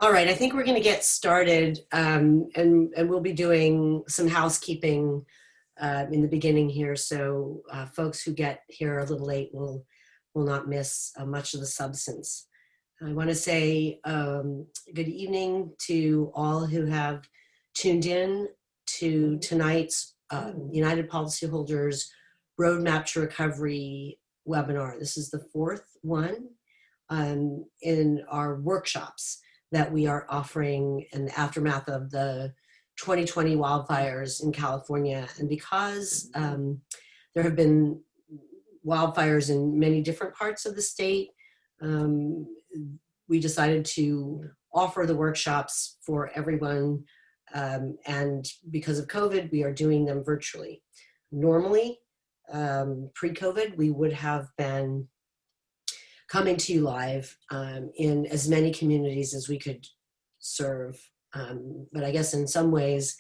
All right, I think we're going to get started, and we'll be doing some housekeeping in the beginning here, so folks who get here a little late will not miss much of the substance. I want to say good evening to all who have tuned in to tonight's United Policyholders Roadmap to Recovery webinar. This is the fourth one in our workshops that we are offering in the aftermath of the 2020 wildfires in California. And because there have been wildfires in many different parts of the state, we decided to offer the workshops for everyone. And because of COVID, we are doing them virtually. Normally, pre-COVID, we would have been coming to you live in as many communities as we could serve. But I guess in some ways,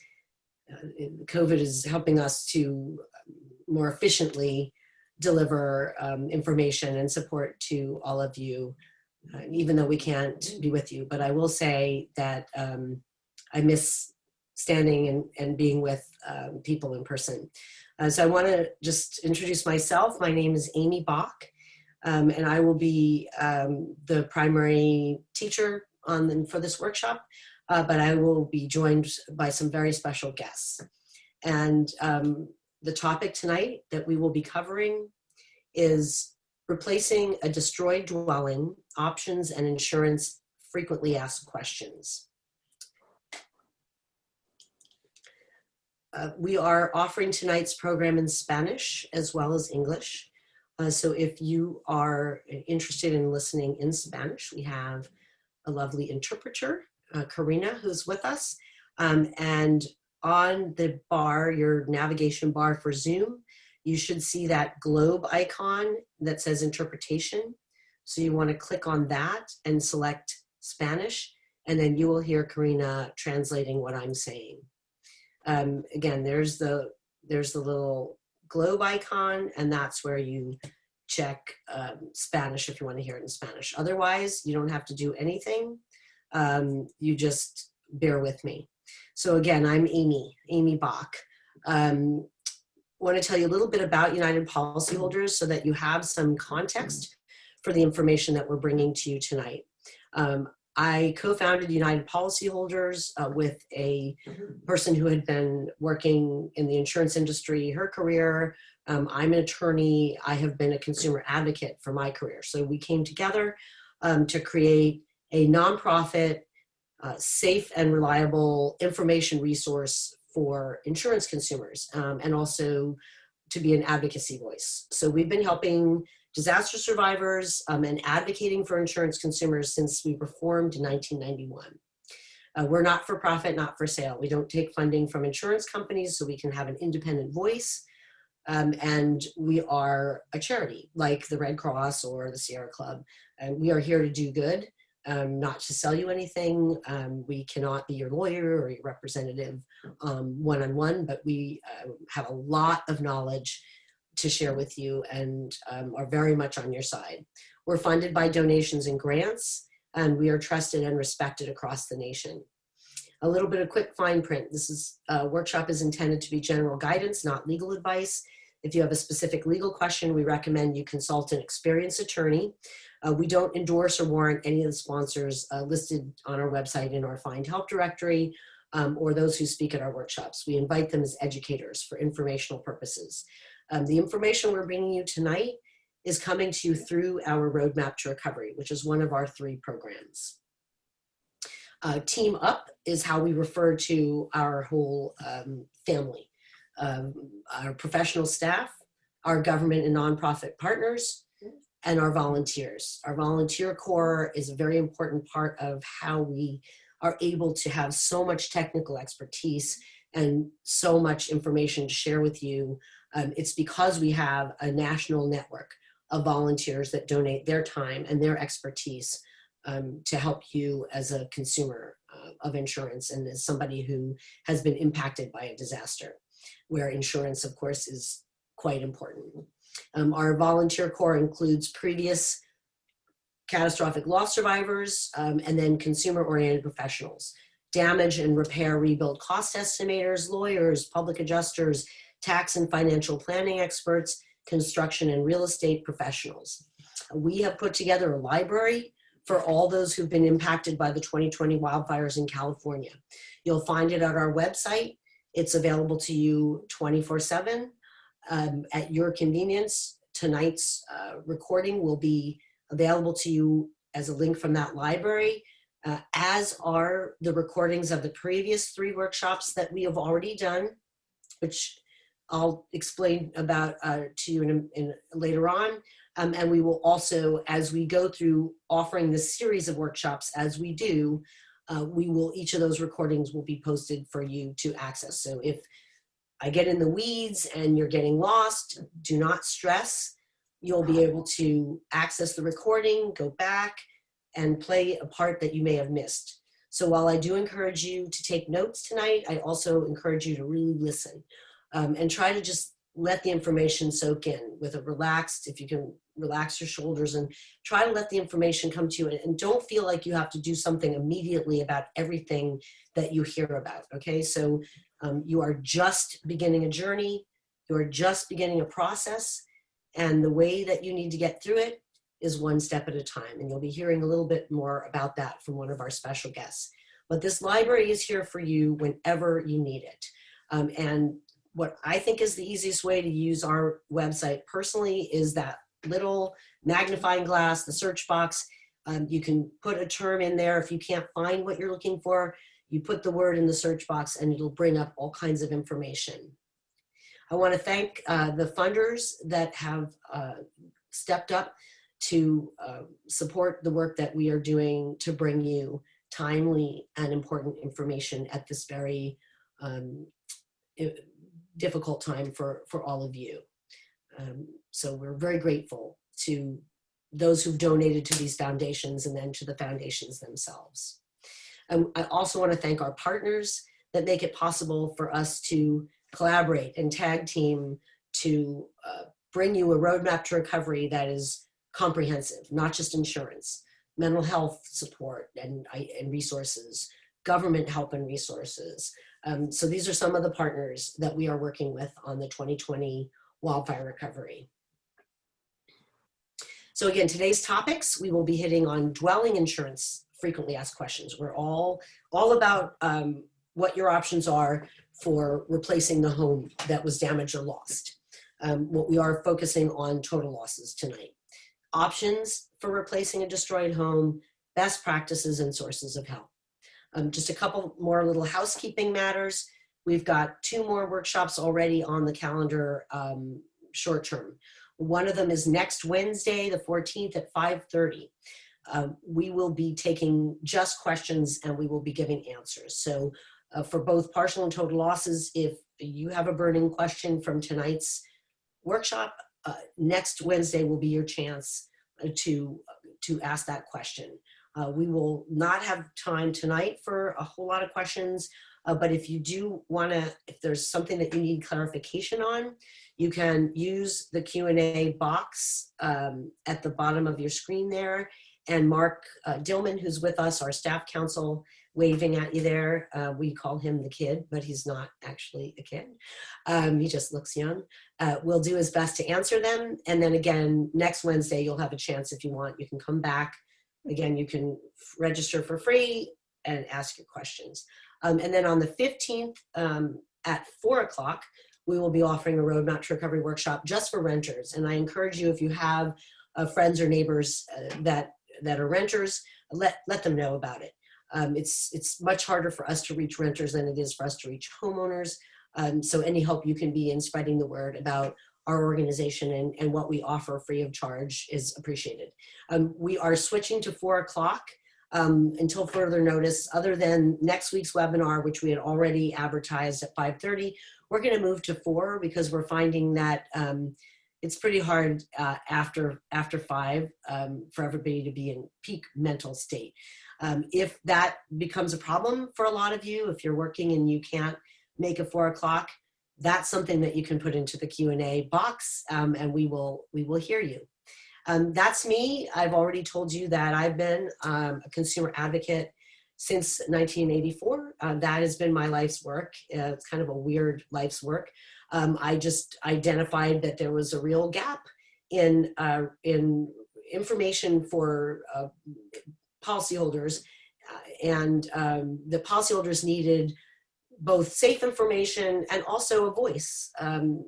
COVID is helping us to more efficiently deliver information and support to all of you, even though we can't be with you. But I will say that I miss standing and being with people in person. So I want to just introduce myself. My name is Amy Bach. And I will be the primary teacher for this workshop, but I will be joined by some very special guests. And the topic tonight that we will be covering is replacing a destroyed dwelling, options and insurance frequently asked questions. We are offering tonight's program in Spanish as well as English. So if you are interested in listening in Spanish, we have a lovely interpreter, Karina, who's with us. And on the bar, your navigation bar for Zoom, you should see that globe icon that says interpretation. So you want to click on that and select Spanish, and then you will hear Karina translating what I'm saying. Again, there's the little globe icon, and that's where you check Spanish if you want to hear it in Spanish. Otherwise, you don't have to do anything. You just bear with me. So again, I'm Amy Bach. Want to tell you a little bit about United Policyholders so that you have some context for the information that we're bringing to you tonight. I co-founded United Policyholders with a person who had been working in the insurance industry her career. I'm an attorney. I have been a consumer advocate for my career. So we came together to create a nonprofit, safe and reliable information resource for insurance consumers, and also to be an advocacy voice. So we've been helping disaster survivors and advocating for insurance consumers since we were formed in 1991. We're not for profit, not for sale. We don't take funding from insurance companies, so we can have an independent voice. And we are a charity like the Red Cross or the Sierra Club. And we are here to do good, not to sell you anything. We cannot be your lawyer or your representative one-on-one, but we have a lot of knowledge to share with you and are very much on your side. We're funded by donations and grants, and we are trusted and respected across the nation. A little bit of quick fine print. This workshop is intended to be general guidance, not legal advice. If you have a specific legal question, we recommend you consult an experienced attorney. We don't endorse or warrant any of the sponsors listed on our website in our Find Help directory or those who speak at our workshops. We invite them as educators for informational purposes. The information we're bringing you tonight is coming to you through our Roadmap to Recovery, which is one of our 3 programs. Team Up is how we refer to our whole family. Our professional staff, our government and nonprofit partners, and our volunteers. Our volunteer corps is a very important part of how we are able to have so much technical expertise and so much information to share with you. It's because we have a national network of volunteers that donate their time and their expertise to help you as a consumer of insurance and as somebody who has been impacted by a disaster, where insurance, of course, is quite important. Our volunteer corps includes previous catastrophic loss survivors, and then consumer-oriented professionals, damage and repair rebuild cost estimators, lawyers, public adjusters, tax and financial planning experts, construction and real estate professionals. We have put together a library for all those who've been impacted by the 2020 wildfires in California. You'll find it at our website. It's available to you 24/7 at your convenience. Tonight's recording will be available to you as a link from that library, as are the recordings of the previous 3 workshops that we have already done, which I'll explain about to you later on. And we will also, as we go through offering this series of workshops, as we do, each of those recordings will be posted for you to access. So if I get in the weeds and you're getting lost, do not stress. You'll be able to access the recording, go back, and play a part that you may have missed. So while I do encourage you to take notes tonight, I also encourage you to really listen and try to just let the information soak in with a relaxed, if you can relax your shoulders and try to let the information come to you, and don't feel like you have to do something immediately about everything that you hear about, okay? So you are just beginning a journey, you are just beginning a process, and the way that you need to get through it is one step at a time. And you'll be hearing a little bit more about that from one of our special guests. But this library is here for you whenever you need it. And what I think is the easiest way to use our website personally is that little magnifying glass, the search box. You can put a term in there. If you can't find what you're looking for, you put the word in the search box and it'll bring up all kinds of information. I want to thank the funders that have stepped up to support the work that we are doing to bring you timely and important information at this very difficult time for all of you. So we're very grateful to those who've donated to these foundations and then to the foundations themselves. I also want to thank our partners that make it possible for us to collaborate and tag team to bring you a roadmap to recovery that is comprehensive, not just insurance, mental health support and resources, government help and resources. So these are some of the partners that we are working with on the 2020 wildfire recovery. So again, today's topics, we will be hitting on dwelling insurance frequently asked questions. We're all about what your options are for replacing the home that was damaged or lost. What we are focusing on total losses tonight. Options for replacing a destroyed home, best practices and sources of help. Just a couple more little housekeeping matters. We've got 2 more workshops already on the calendar short term. One of them is next Wednesday, the 14th at 5:30. We will be taking just questions and we will be giving answers. So for both partial and total losses, if you have a burning question from tonight's workshop, next Wednesday will be your chance to ask that question. We will not have time tonight for a whole lot of questions, but if you do want to, if there's something that you need clarification on, you can use the Q&A box at the bottom of your screen there, and Mark Dillman, who's with us, our staff counsel, waving at you there. We call him the kid, but he's not actually a kid. He just looks young. We'll do his best to answer them. And then again, next Wednesday, you'll have a chance if you want. You can come back. Again, you can register for free and ask your questions. And then on the 15th at 4 o'clock, we will be offering a Roadmap to Recovery workshop just for renters. And I encourage you, if you have friends or neighbors that are renters, let them know about it. It's much harder for us to reach renters than it is for us to reach homeowners. So any help you can be in spreading the word about our organization and what we offer free of charge is appreciated. We are switching to 4 o'clock until further notice. Other than next week's webinar, which we had already advertised at 5:30, we're going to move to 4 because we're finding that it's pretty hard after 5 for everybody to be in peak mental state. If that becomes a problem for a lot of you, if you're working and you can't make a 4 o'clock, that's something that you can put into the Q&A box, and we will hear you. That's me. I've already told you that I've been a consumer advocate since 1984. That has been my life's work. It's kind of a weird life's work. I just identified that there was a real gap in information for policyholders, and the policyholders needed both safe information and also a voice,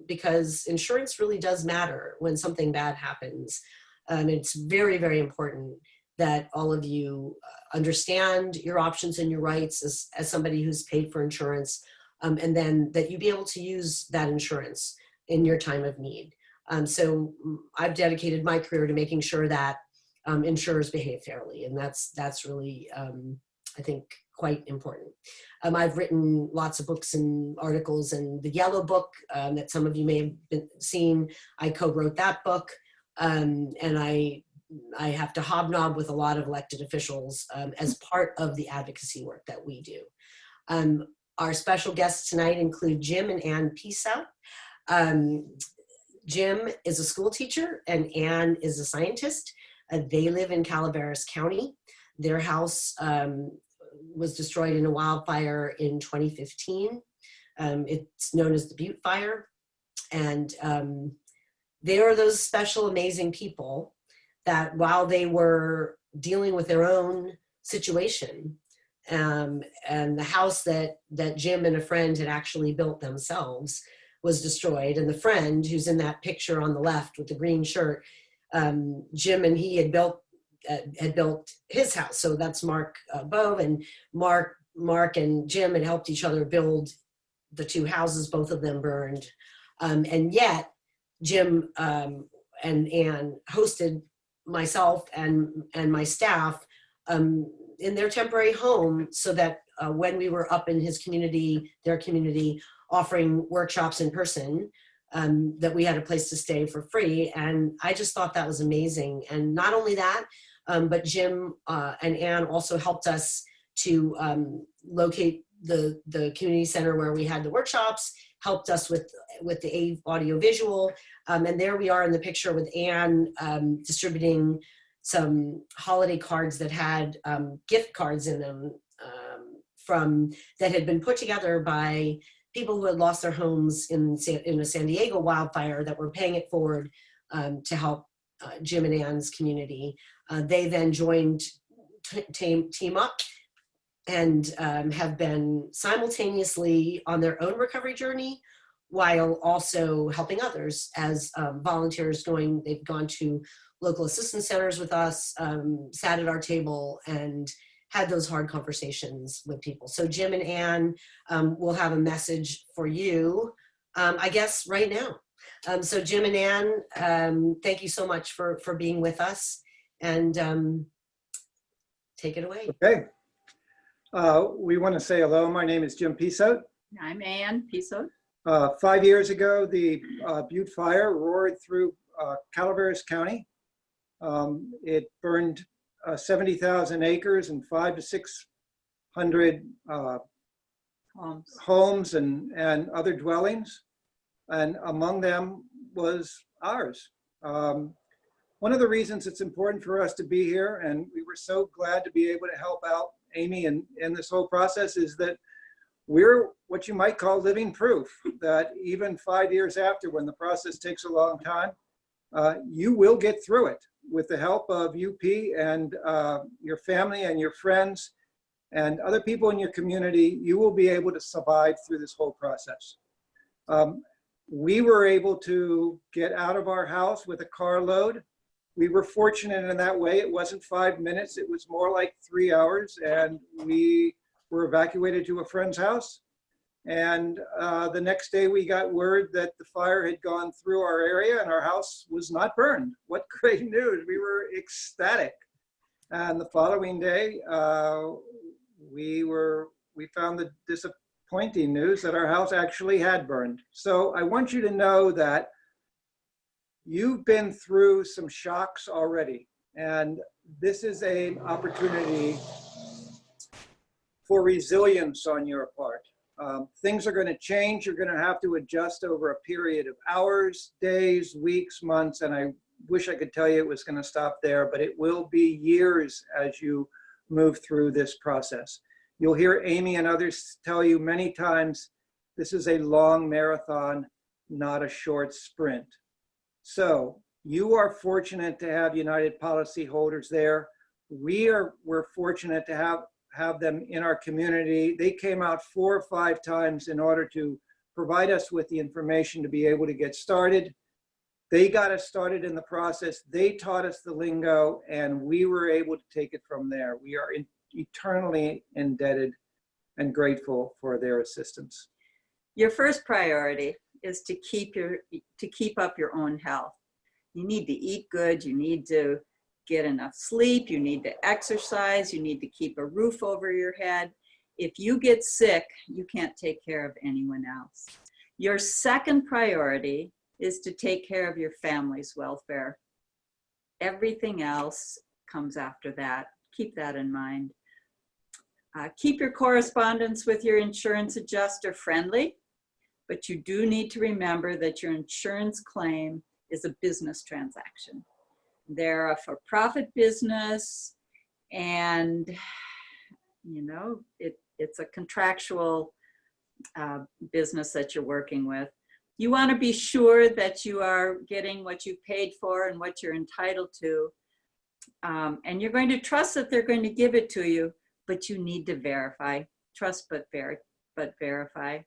because insurance really does matter when something bad happens. It's very, very important that all of you understand your options and your rights as somebody who's paid for insurance, and then that you be able to use that insurance in your time of need. So I've dedicated my career to making sure that insurers behave fairly, and that's really, I think, quite important. I've written lots of books and articles, and the Yellow Book that some of you may have seen, I co-wrote that book, and I have to hobnob with a lot of elected officials as part of the advocacy work that we do. Our special guests tonight include Jim and Ann Pesout. Jim is a school teacher and Ann is a scientist. They live in Calaveras County. Their house was destroyed in a wildfire in 2015. It's known as the Butte Fire. And they are those special, amazing people that while they were dealing with their own situation, and the house that Jim and a friend had actually built themselves was destroyed, and the friend who's in that picture on the left with the green shirt, Jim and he had built his house. So that's Mark Bove, and Mark and Jim had helped each other build the two houses. Both of them burned, and yet Jim and Ann hosted myself and my staff in their temporary home, so that when we were up in his community, their community, offering workshops in person, that we had a place to stay for free. And I just thought that was amazing. And not only that, but Jim and Ann also helped us to locate the community center where we had the workshops, helped us with the audio visual. And there we are in the picture with Ann distributing some holiday cards that had gift cards in them that had been put together by people who had lost their homes in a San Diego wildfire that were paying it forward to help Jim and Ann's community. They then joined Team Up and have been simultaneously on their own recovery journey while also helping others as volunteers. They've gone to local assistance centers with us, sat at our table and had those hard conversations with people. So Jim and Ann will have a message for you, I guess, right now. So Jim and Ann, thank you so much for being with us, and take it away. Okay. We want to say hello. My name is Jim Pesout. I'm Ann Pesout. 5 years ago, the Butte Fire roared through Calaveras County. It burned 70,000 acres and 500 to 600 homes and other dwellings. And among them was ours. One of the reasons it's important for us to be here, and we were so glad to be able to help out Amy in this whole process, is that we're what you might call living proof that even 5 years after, when the process takes a long time, you will get through it with the help of UP and your family and your friends and other people in your community. You will be able to survive through this whole process. We were able to get out of our house with a carload. We were fortunate in that way. It wasn't 5 minutes, it was more like 3 hours, and we were evacuated to a friend's house. And the next day we got word that the fire had gone through our area and our house was not burned. What great news. We were ecstatic. And the following day, we found the disappointing news that our house actually had burned. So I want you to know that you've been through some shocks already. And this is an opportunity for resilience on your part. Things are going to change. You're going to have to adjust over a period of hours, days, weeks, months, and I wish I could tell you it was going to stop there, but it will be years as you move through this process. You'll hear Amy and others tell you many times, this is a long marathon, not a short sprint. So you are fortunate to have United Policyholders there. We're fortunate to have them in our community. They came out 4 or 5 times in order to provide us with the information to be able to get started. They got us started in the process. They taught us the lingo, and we were able to take it from there. We are eternally indebted and grateful for their assistance. Your first priority is to keep up your own health. You need to eat good. You need to get enough sleep. You need to exercise. You need to keep a roof over your head. If you get sick, you can't take care of anyone else. Your second priority is to take care of your family's welfare. Everything else comes after that. Keep that in mind. Keep your correspondence with your insurance adjuster friendly, but you do need to remember that your insurance claim is a business transaction. They're a for-profit business, and you know, it's a contractual business that you're working with. You want to be sure that you are getting what you paid for and what you're entitled to. And you're going to trust that they're going to give it to you, but you need to verify. Trust but verify.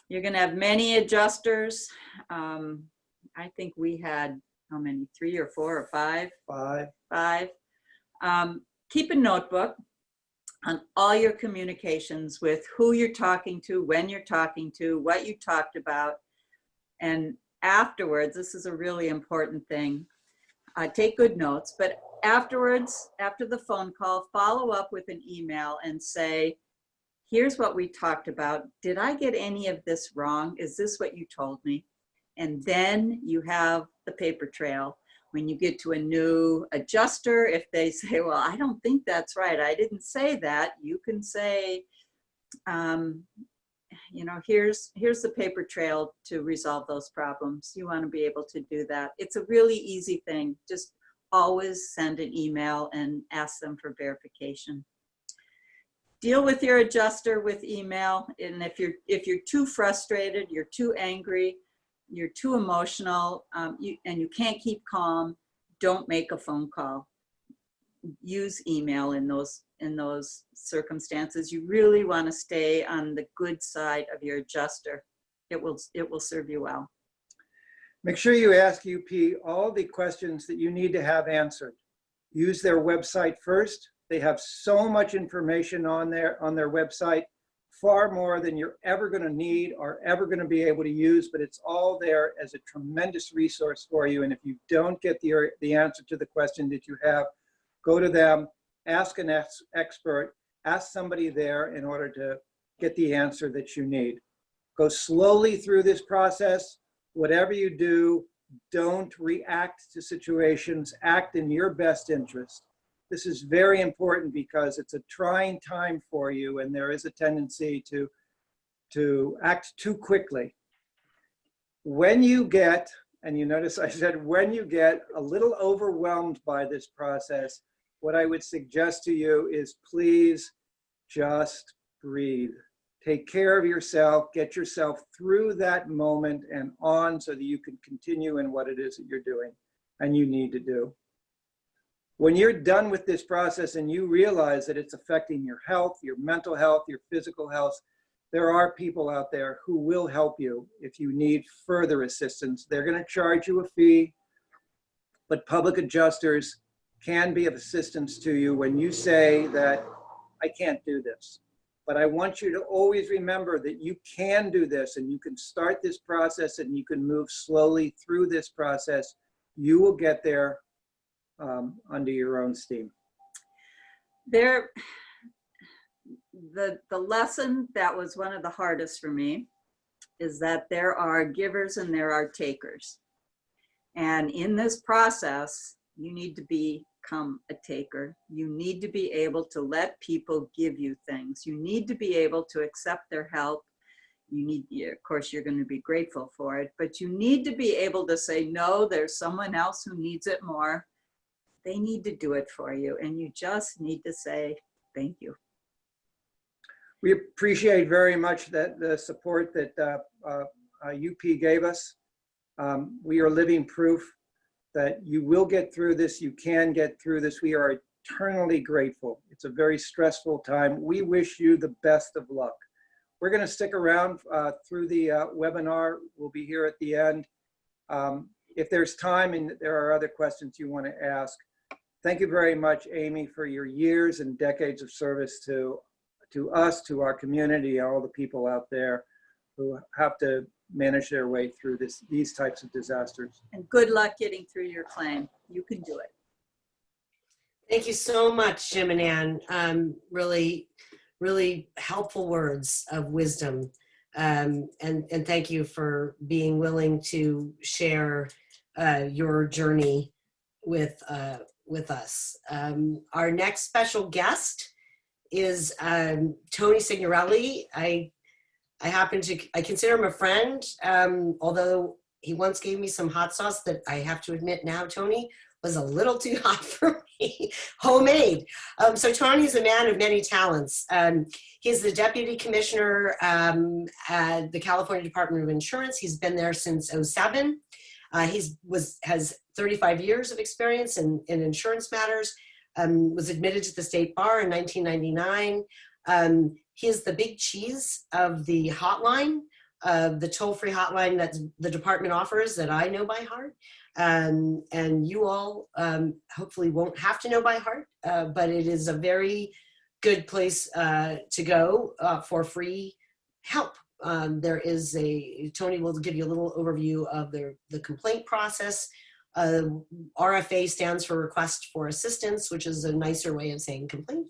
You're going to have many adjusters. I think we had, how many, 3 or 4 or 5? 5. Keep a notebook on all your communications with who you're talking to, when you're talking to, what you talked about. And afterwards, this is a really important thing, take good notes, but afterwards, after the phone call, follow up with an email and say, here's what we talked about. Did I get any of this wrong? Is this what you told me? And then you have the paper trail. When you get to a new adjuster, if they say, well, I don't think that's right, I didn't say that, you can say, you know, here's the paper trail to resolve those problems. You want to be able to do that. It's a really easy thing. Just always send an email and ask them for verification. Deal with your adjuster with email. And if you're too frustrated, you're too angry, you're too emotional, and you can't keep calm, don't make a phone call. Use email in those circumstances. You really want to stay on the good side of your adjuster. It will serve you well. Make sure you ask UP all the questions that you need to have answered. Use their website first. They have so much information on their website, far more than you're ever going to need or ever going to be able to use, but it's all there as a tremendous resource for you. And if you don't get the answer to the question that you have, go to them, ask an expert, ask somebody there in order to get the answer that you need. Go slowly through this process. Whatever you do, don't react to situations, act in your best interest. This is very important because it's a trying time for you, and there is a tendency to act too quickly. When you get, and you notice I said when you get a little overwhelmed by this process, what I would suggest to you is please just breathe. Take care of yourself, get yourself through that moment and on so that you can continue in what it is that you're doing and you need to do. When you're done with this process and you realize that it's affecting your health, your mental health, your physical health, there are people out there who will help you if you need further assistance. They're going to charge you a fee, but public adjusters can be of assistance to you when you say that I can't do this. But I want you to always remember that you can do this and you can start this process and you can move slowly through this process. You will get there under your own steam. The lesson that was one of the hardest for me is that there are givers and there are takers. And in this process, you need to become a taker. You need to be able to let people give you things. You need to be able to accept their help. of course, you're going to be grateful for it, but you need to be able to say, no, there's someone else who needs it more. They need to do it for you. And you just need to say, thank you. We appreciate very much that the support that UP gave us. We are living proof that you will get through this. You can get through this. We are eternally grateful. It's a very stressful time. We wish you the best of luck. We're going to stick around through the webinar. We'll be here at the end. If there's time and there are other questions you want to ask, thank you very much, Amy, for your years and decades of service to us, to our community, all the people out there who have to manage their way through these types of disasters. And good luck getting through your claim. You can do it. Thank you so much, Jim and Ann. Really, really helpful words of wisdom. And thank you for being willing to share your journey with us. Our next special guest is Tony Cignarele. I consider him a friend, although he once gave me some hot sauce that I have to admit now, Tony, was a little too hot for me, homemade. So Tony's a man of many talents. He's the Deputy Commissioner at the California Department of Insurance. He's been there since '07. Has 35 years of experience in insurance matters, was admitted to the state bar in 1999. He is the big cheese of the hotline, the toll-free hotline that the department offers that I know by heart. And you all hopefully won't have to know by heart, but it is a very good place to go for free help. Tony will give you a little overview of the complaint process. RFA stands for Request for Assistance, which is a nicer way of saying complaint.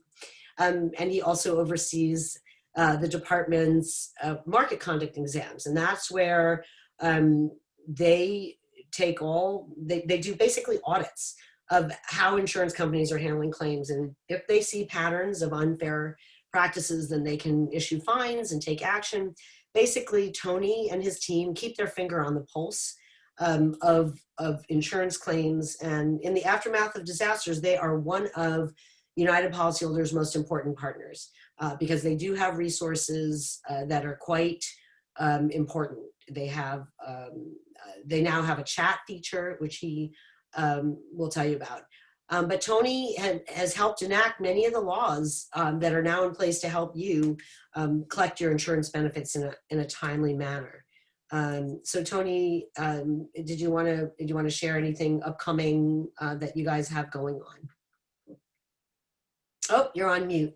And he also oversees the department's market conduct exams. And that's where they do basically audits of how insurance companies are handling claims. And if they see patterns of unfair practices, then they can issue fines and take action. Basically, Tony and his team keep their finger on the pulse of insurance claims. And in the aftermath of disasters, they are one of United Policyholders' most important partners because they do have resources that are quite important. They now have a chat feature, which he will tell you about. But Tony has helped enact many of the laws that are now in place to help you collect your insurance benefits in a timely manner. So Tony, did you want to share anything upcoming that you guys have going on? Oh, you're on mute.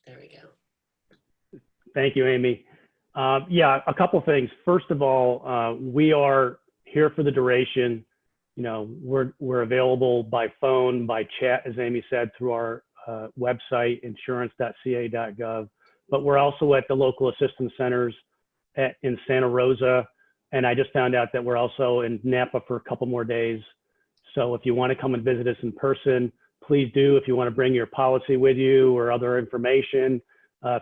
There we go. Thank you, Amy. Yeah, a couple things. First of all, we are here for the duration. You know, we're available by phone, by chat, as Amy said, through our website, insurance.ca.gov. But we're also at the local assistance centers in Santa Rosa. And I just found out that we're also in Napa for a couple more days. So if you want to come and visit us in person, please do. If you want to bring your policy with you or other information,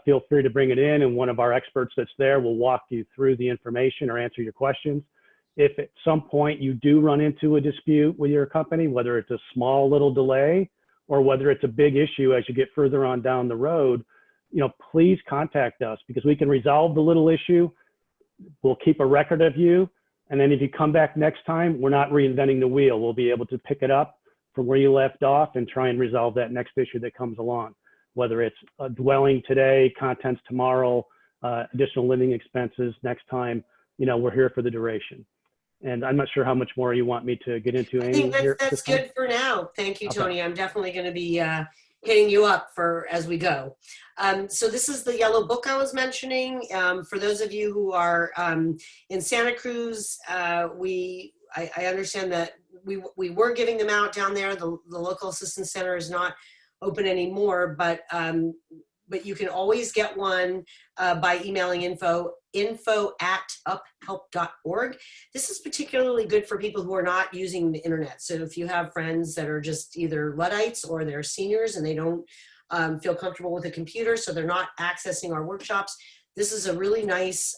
feel free to bring it in, and one of our experts that's there will walk you through the information or answer your questions. If at some point you do run into a dispute with your company, whether it's a small little delay or whether it's a big issue as you get further on down the road, you know, please contact us because we can resolve the little issue. We'll keep a record of you. And then if you come back next time, we're not reinventing the wheel. We'll be able to pick it up from where you left off and try and resolve that next issue that comes along, whether it's a dwelling today, contents tomorrow, additional living expenses next time. You know, we're here for the duration. And I'm not sure how much more you want me to get into. I think that's good for now. Thank you, Tony. Okay. I'm definitely going to be hitting you up as we go. So this is the yellow book I was mentioning. For those of you who are in Santa Cruz, I understand that we were giving them out down there. The local assistance center is not open anymore, but you can always get one by emailing info@uphelp.org. This is particularly good for people who are not using the internet. So if you have friends that are just either Luddites or they're seniors and they don't feel comfortable with a computer, so they're not accessing our workshops, this is a really nice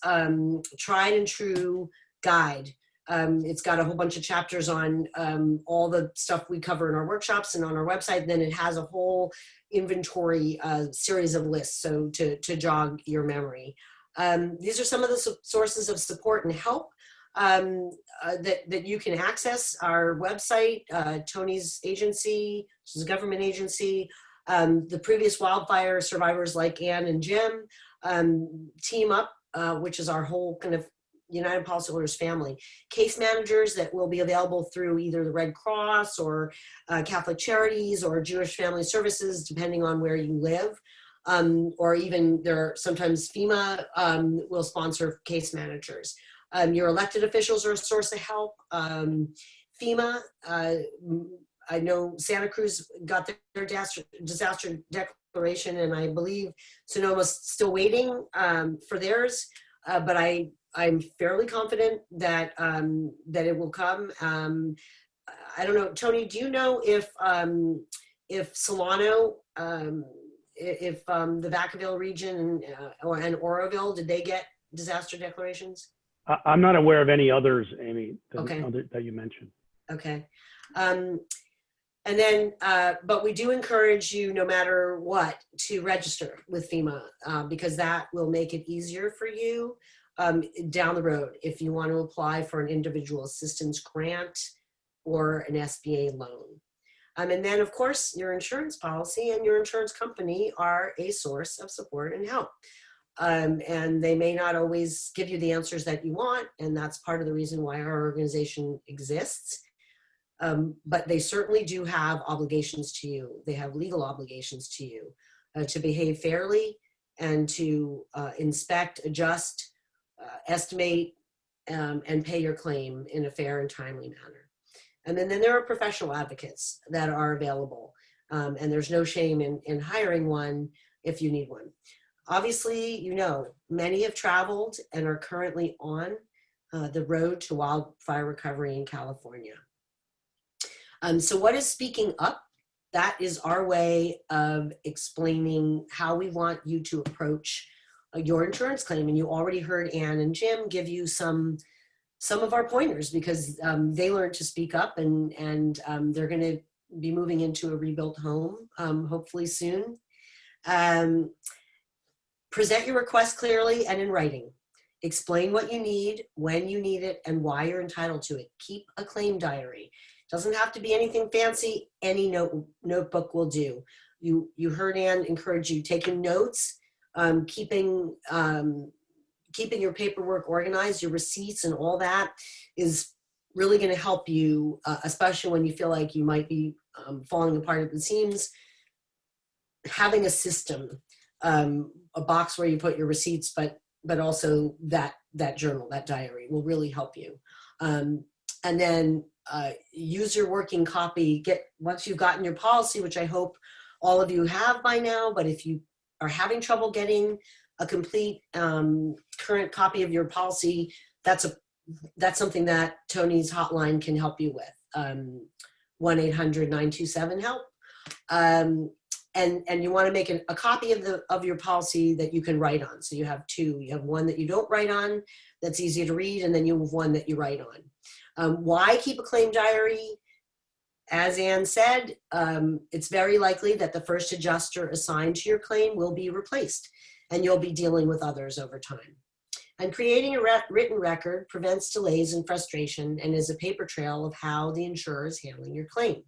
tried and true guide. It's got a whole bunch of chapters on all the stuff we cover in our workshops and on our website. And then it has a whole inventory series of lists, so to jog your memory. These are some of the sources of support and help that you can access. Our website, Tony's agency, which is a government agency, the previous wildfire survivors like Ann and Jim, Team Up, which is our whole kind of United Policyholders family, case managers that will be available through either the Red Cross or Catholic Charities or Jewish Family Services, depending on where you live. Or even there are sometimes FEMA will sponsor case managers. Your elected officials are a source of help. FEMA, I know Santa Cruz got their disaster declaration, and I believe Sonoma's still waiting for theirs, but I'm fairly confident that that it will come. I don't know, Tony, do you know if Solano, if the Vacaville region and Oroville, did they get disaster declarations? I'm not aware of any others, Amy, Okay. that you mentioned. Okay. And then, but we do encourage you, no matter what, to register with FEMA because that will make it easier for you down the road if you want to apply for an individual assistance grant or an SBA loan. And then, of course, your insurance policy and your insurance company are a source of support and help. And they may not always give you the answers that you want, and that's part of the reason why our organization exists. But they certainly do have obligations to you. They have legal obligations to you to behave fairly and to inspect, adjust, estimate, and pay your claim in a fair and timely manner. And then there are professional advocates that are available. And there's no shame in hiring one if you need one. Obviously, you know, many have traveled and are currently on the road to wildfire recovery in California. So what is speaking up? That is our way of explaining how we want you to approach your insurance claim. And you already heard Ann and Jim give you some of our pointers because they learned to speak up, and they're going to be moving into a rebuilt home hopefully soon. Present your request clearly and in writing. Explain what you need, when you need it, and why you're entitled to it. Keep a claim diary. Doesn't have to be anything fancy. Any notebook will do. You heard Ann encourage you taking notes, keeping your paperwork organized, your receipts and all that is really going to help you, especially when you feel like you might be falling apart at the seams. Having a system, a box where you put your receipts, but also that journal, that diary will really help you. And then use your working copy. Once you've gotten your policy, which I hope all of you have by now, but if you are having trouble getting a complete current copy of your policy, that's something that Tony's hotline can help you with. 1-800-927-HELP. And you want to make a copy of your policy that you can write on. So you have two. You have one that you don't write on that's easy to read, and then you have one that you write on. Why keep a claim diary? As Ann said, it's very likely that the first adjuster assigned to your claim will be replaced, and you'll be dealing with others over time. And creating a written record prevents delays and frustration and is a paper trail of how the insurer is handling your claim.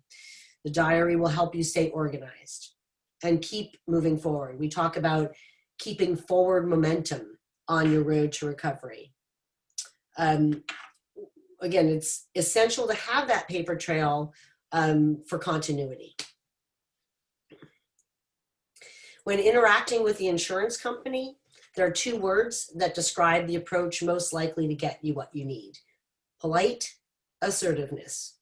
The diary will help you stay organized and keep moving forward. We talk about keeping forward momentum on your road to recovery. Again, it's essential to have that paper trail for continuity. When interacting with the insurance company, there are two words that describe the approach most likely to get you what you need. Polite assertiveness.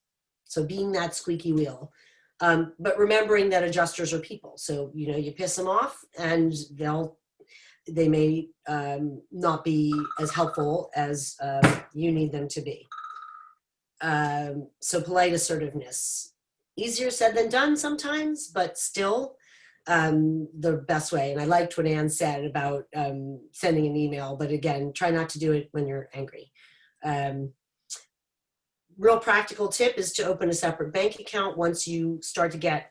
So being that squeaky wheel. But remembering that adjusters are people. So, you know, you piss them off and they may not be as helpful as you need them to be. So polite assertiveness. Easier said than done sometimes, but still the best way. And I liked what Ann said about sending an email, but again, try not to do it when you're angry. Real practical tip is to open a separate bank account once you start to get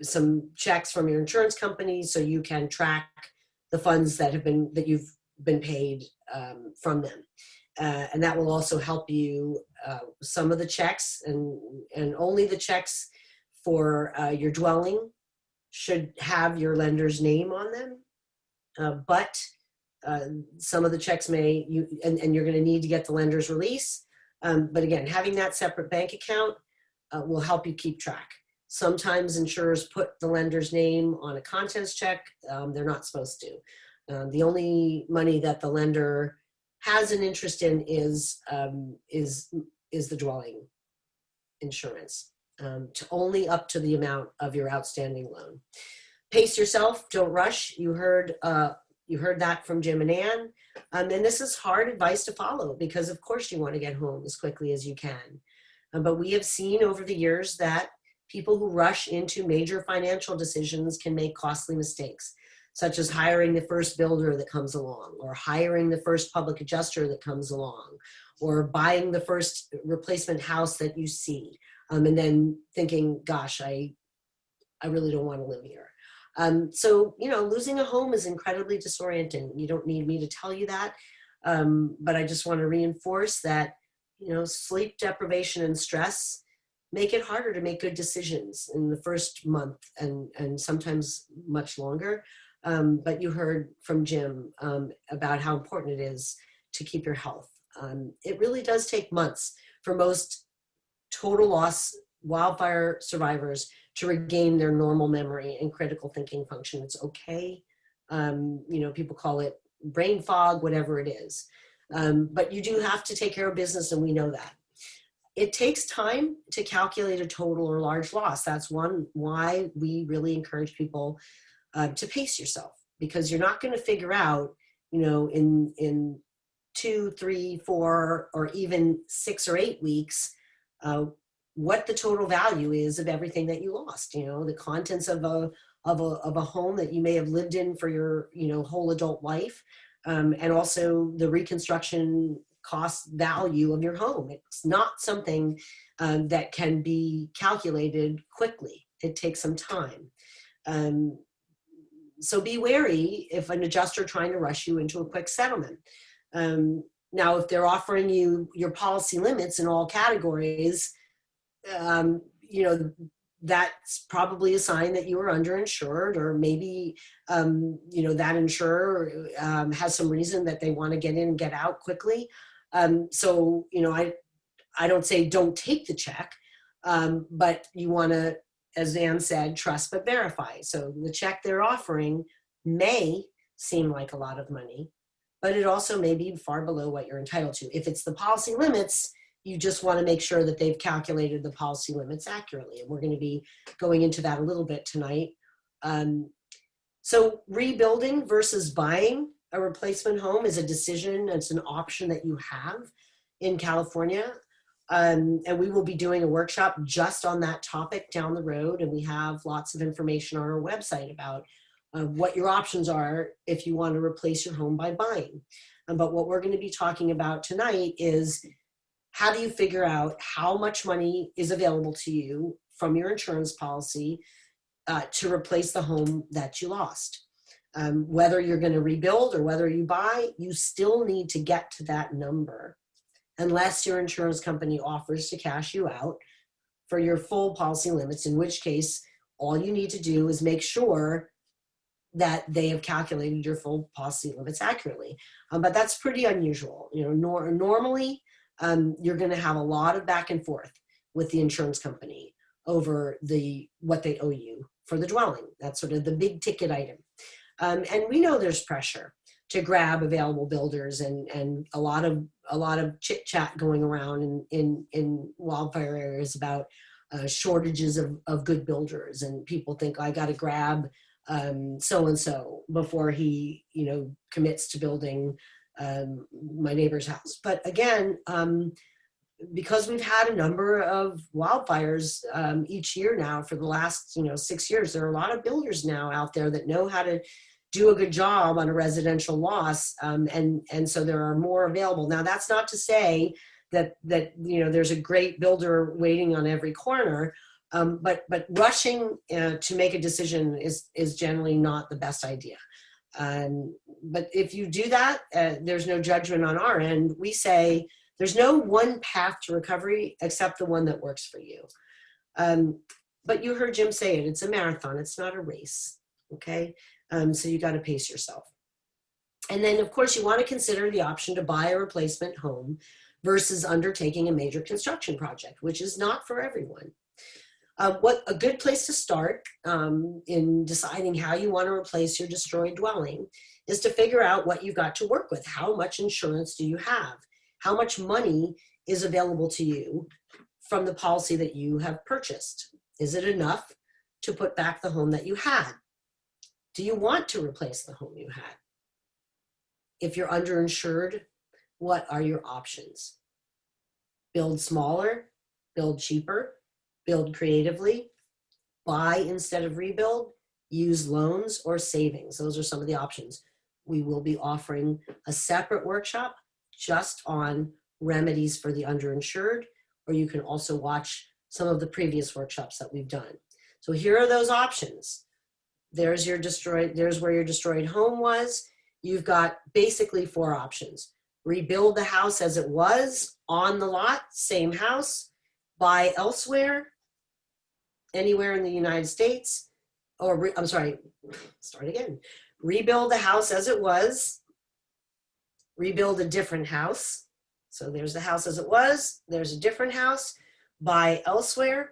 some checks from your insurance company, so you can track the funds that you've been paid from them. And that will also help you. Some of the checks and only the checks for your dwelling should have your lender's name on them. But some of the checks may, and you're going to need to get the lender's release. But again, having that separate bank account will help you keep track. Sometimes insurers put the lender's name on a contents check. They're not supposed to. The only money that the lender has an interest in is the dwelling insurance, to only up to the amount of your outstanding loan. Pace yourself, don't rush. You heard that from Jim and Ann. And this is hard advice to follow because of course you want to get home as quickly as you can. But we have seen over the years that people who rush into major financial decisions can make costly mistakes, such as hiring the first builder that comes along, or hiring the first public adjuster that comes along, or buying the first replacement house that you see, and then thinking, gosh, I really don't want to live here. So, losing a home is incredibly disorienting. You don't need me to tell you that, but I just want to reinforce that, sleep deprivation and stress make it harder to make good decisions in the first month and sometimes much longer. But you heard from Jim about how important it is to keep your health. It really does take months for most total loss wildfire survivors to regain their normal memory and critical thinking function. It's okay. People call it brain fog, whatever it is. But you do have to take care of business, and we know that. It takes time to calculate a total or large loss. That's why we really encourage people to pace yourself, because you're not going to figure out, in 2, 3, 4, or even 6 or 8 weeks, what the total value is of everything that you lost. The contents of a home that you may have lived in for your whole adult life, and also the reconstruction cost value of your home. It's not something that can be calculated quickly. It takes some time. So be wary if an adjuster trying to rush you into a quick settlement. Now, if they're offering you your policy limits in all categories, that's probably a sign that you are underinsured, or maybe, that insurer has some reason that they want to get in and get out quickly. So, I don't say don't take the check, but you want to, as Ann said, trust but verify. So the check they're offering may seem like a lot of money, but it also may be far below what you're entitled to. If it's the policy limits, you just want to make sure that they've calculated the policy limits accurately. And we're going to be going into that a little bit tonight. So rebuilding versus buying a replacement home is a decision. It's an option that you have in California. And we will be doing a workshop just on that topic down the road. And we have lots of information on our website about what your options are if you want to replace your home by buying. But what we're going to be talking about tonight is, how do you figure out how much money is available to you from your insurance policy to replace the home that you lost? Whether you're going to rebuild or whether you buy, you still need to get to that number, unless your insurance company offers to cash you out for your full policy limits, in which case all you need to do is make sure that they have calculated your full policy limits accurately. But that's pretty unusual. Normally, you're going to have a lot of back and forth with the insurance company over what they owe you for the dwelling. That's sort of the big ticket item. And we know there's pressure to grab available builders, and a lot of chit chat going around in wildfire areas about shortages of good builders, and people think, I got to grab so-and-so before he commits to building my neighbor's house. But again, because we've had a number of wildfires each year now for the last 6 years, there are a lot of builders now out there that know how to do a good job on a residential loss, and so there are more available. Now, that's not to say that there's a great builder waiting on every corner, but rushing to make a decision is generally not the best idea. But if you do that, there's no judgment on our end. We say there's no one path to recovery except the one that works for you. But you heard Jim say it, it's a marathon, it's not a race, okay? So you got to pace yourself. And then, of course, you want to consider the option to buy a replacement home versus undertaking a major construction project, which is not for everyone. What a good place to start in deciding how you want to replace your destroyed dwelling is to figure out what you've got to work with. How much insurance do you have? How much money is available to you from the policy that you have purchased? Is it enough to put back the home that you had? Do you want to replace the home you had? If you're underinsured, what are your options? Build smaller, build cheaper, build creatively, buy instead of rebuild, use loans or savings. Those are some of the options. We will be offering a separate workshop just on remedies for the underinsured, or you can also watch some of the previous workshops that we've done. So here are those options. There's where your destroyed home was. You've got basically 4 options. Rebuild the house as it was on the lot, same house, buy elsewhere, anywhere in the United States, start again. Rebuild the house as it was, rebuild a different house. So there's the house as it was, there's a different house, buy elsewhere,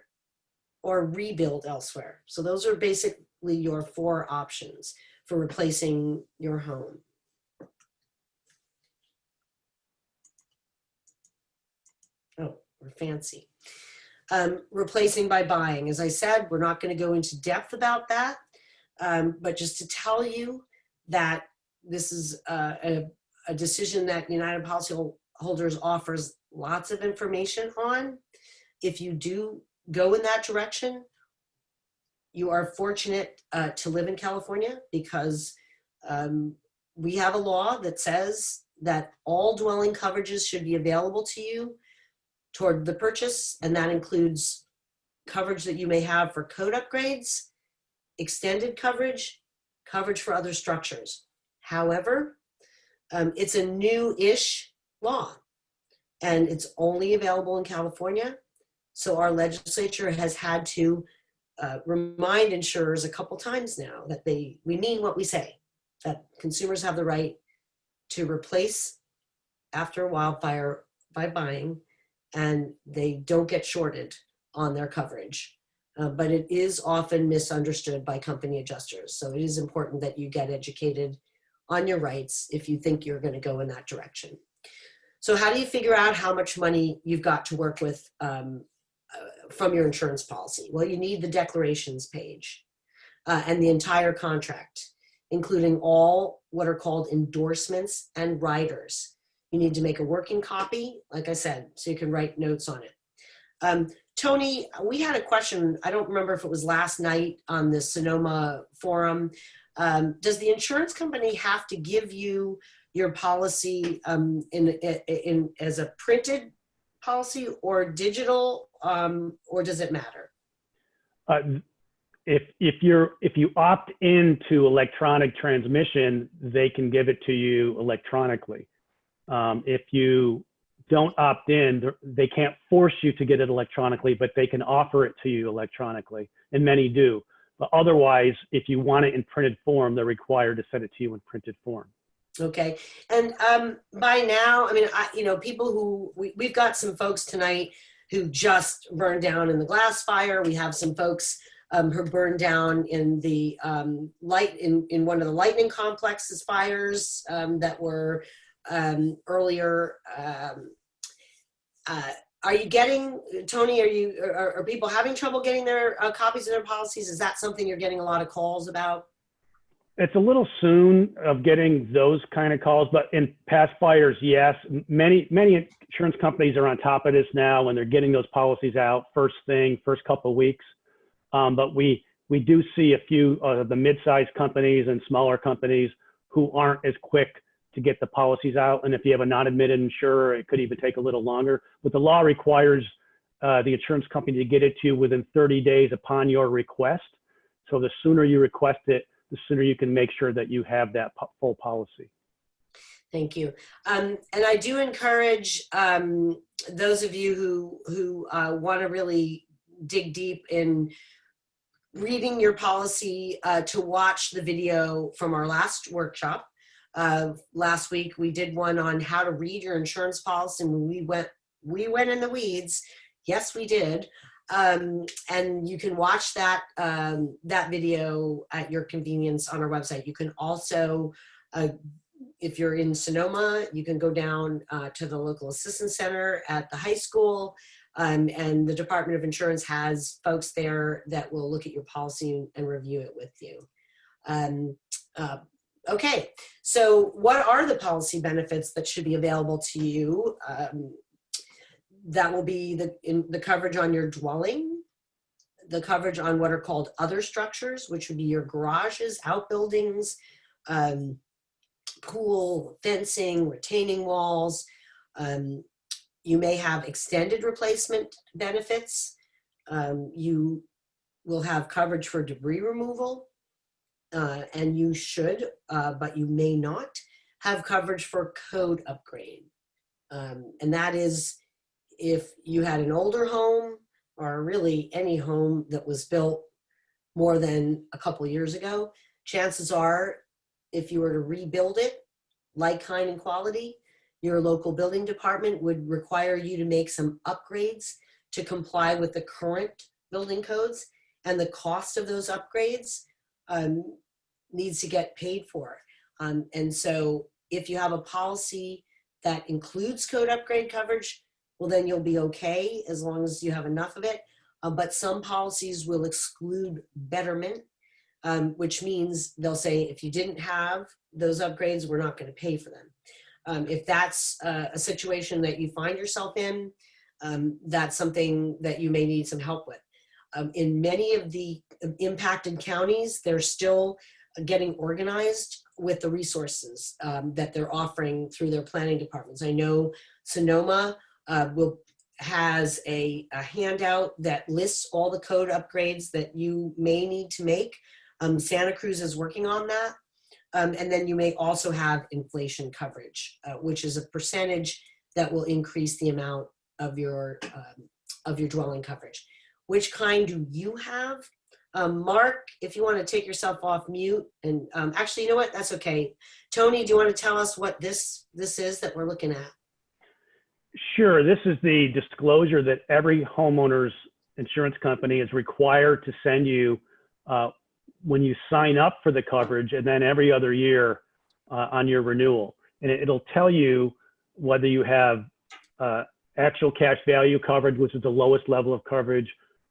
or rebuild elsewhere. So those are basically your 4 options for replacing your home. Oh, we're fancy. Replacing by buying. As I said, we're not going to go into depth about that, but just to tell you that this is a decision that United Policyholders offers lots of information on. If you do go in that direction, you are fortunate to live in California because we have a law that says that all dwelling coverages should be available to you toward the purchase, and that includes coverage that you may have for code upgrades, extended coverage, coverage for other structures. However, it's a new-ish law, and it's only available in California. So our legislature has had to remind insurers a couple times now that we mean what we say, that consumers have the right to replace after a wildfire by buying, and they don't get shorted on their coverage. But it is often misunderstood by company adjusters. So it is important that you get educated on your rights if you think you're going to go in that direction. So how do you figure out how much money you've got to work with from your insurance policy? Well, you need the declarations page and the entire contract, including all what are called endorsements and riders. You need to make a working copy, like I said, so you can write notes on it. Tony, we had a question, I don't remember if it was last night on the Sonoma forum. Does the insurance company have to give you your policy as a printed policy or digital, or does it matter? If you opt into electronic transmission, they can give it to you electronically. If you don't opt in, they can't force you to get it electronically, but they can offer it to you electronically, and many do. But otherwise, if you want it in printed form, they're required to send it to you in printed form. Okay, and by now, I mean, people who, we've got some folks tonight who just burned down in the glass fire. We have some folks who burned down in the in one of the lightning complexes fires that were earlier. Are you getting, Tony, are people having trouble getting their copies of their policies? Is that something you're getting a lot of calls about? It's a little soon of getting those kind of calls, but in past fires, yes. Many insurance companies are on top of this now, and they're getting those policies out first couple of weeks. But we do see a few of the mid-sized companies and smaller companies who aren't as quick to get the policies out. And if you have a non-admitted insurer, it could even take a little longer. But the law requires the insurance company to get it to you within 30 days upon your request. So the sooner you request it, the sooner you can make sure that you have that full policy. Thank you. And I do encourage those of you who want to really dig deep in reading your policy to watch the video from our last workshop. Last week, we did one on how to read your insurance policy, and we went in the weeds. Yes, we did. And you can watch that video at your convenience on our website. You can also, if you're in Sonoma, you can go down to the local assistance center at the high school, and the Department of Insurance has folks there that will look at your policy and review it with you. Okay, so what are the policy benefits that should be available to you? That will be the coverage on your dwelling, the coverage on what are called other structures, which would be your garages, outbuildings, pool, fencing, retaining walls. You may have extended replacement benefits. You will have coverage for debris removal, and you should, but you may not have coverage for code upgrade. And that is if you had an older home, or really any home that was built more than a couple of years ago, chances are if you were to rebuild it, like, kind, and quality, your local building department would require you to make some upgrades to comply with the current building codes, and the cost of those upgrades needs to get paid for. And so if you have a policy that includes code upgrade coverage, well, then you'll be okay as long as you have enough of it. But some policies will exclude betterment, which means they'll say, if you didn't have those upgrades, we're not going to pay for them. If that's a situation that you find yourself in, that's something that you may need some help with. In many of the impacted counties, they're still getting organized with the resources that they're offering through their planning departments. I know Sonoma has a handout that lists all the code upgrades that you may need to make. Santa Cruz is working on that. And then you may also have inflation coverage, which is a percentage that will increase the amount of your dwelling coverage. Which kind do you have? Mark, if you want to take yourself off mute, and actually, you know what? That's okay. Tony, do you want to tell us what this is that we're looking at? Sure. This is the disclosure that every homeowner's insurance company is required to send you when you sign up for the coverage, and then every other year on your renewal. And it'll tell you whether you have actual cash value coverage, which is the lowest level of coverage,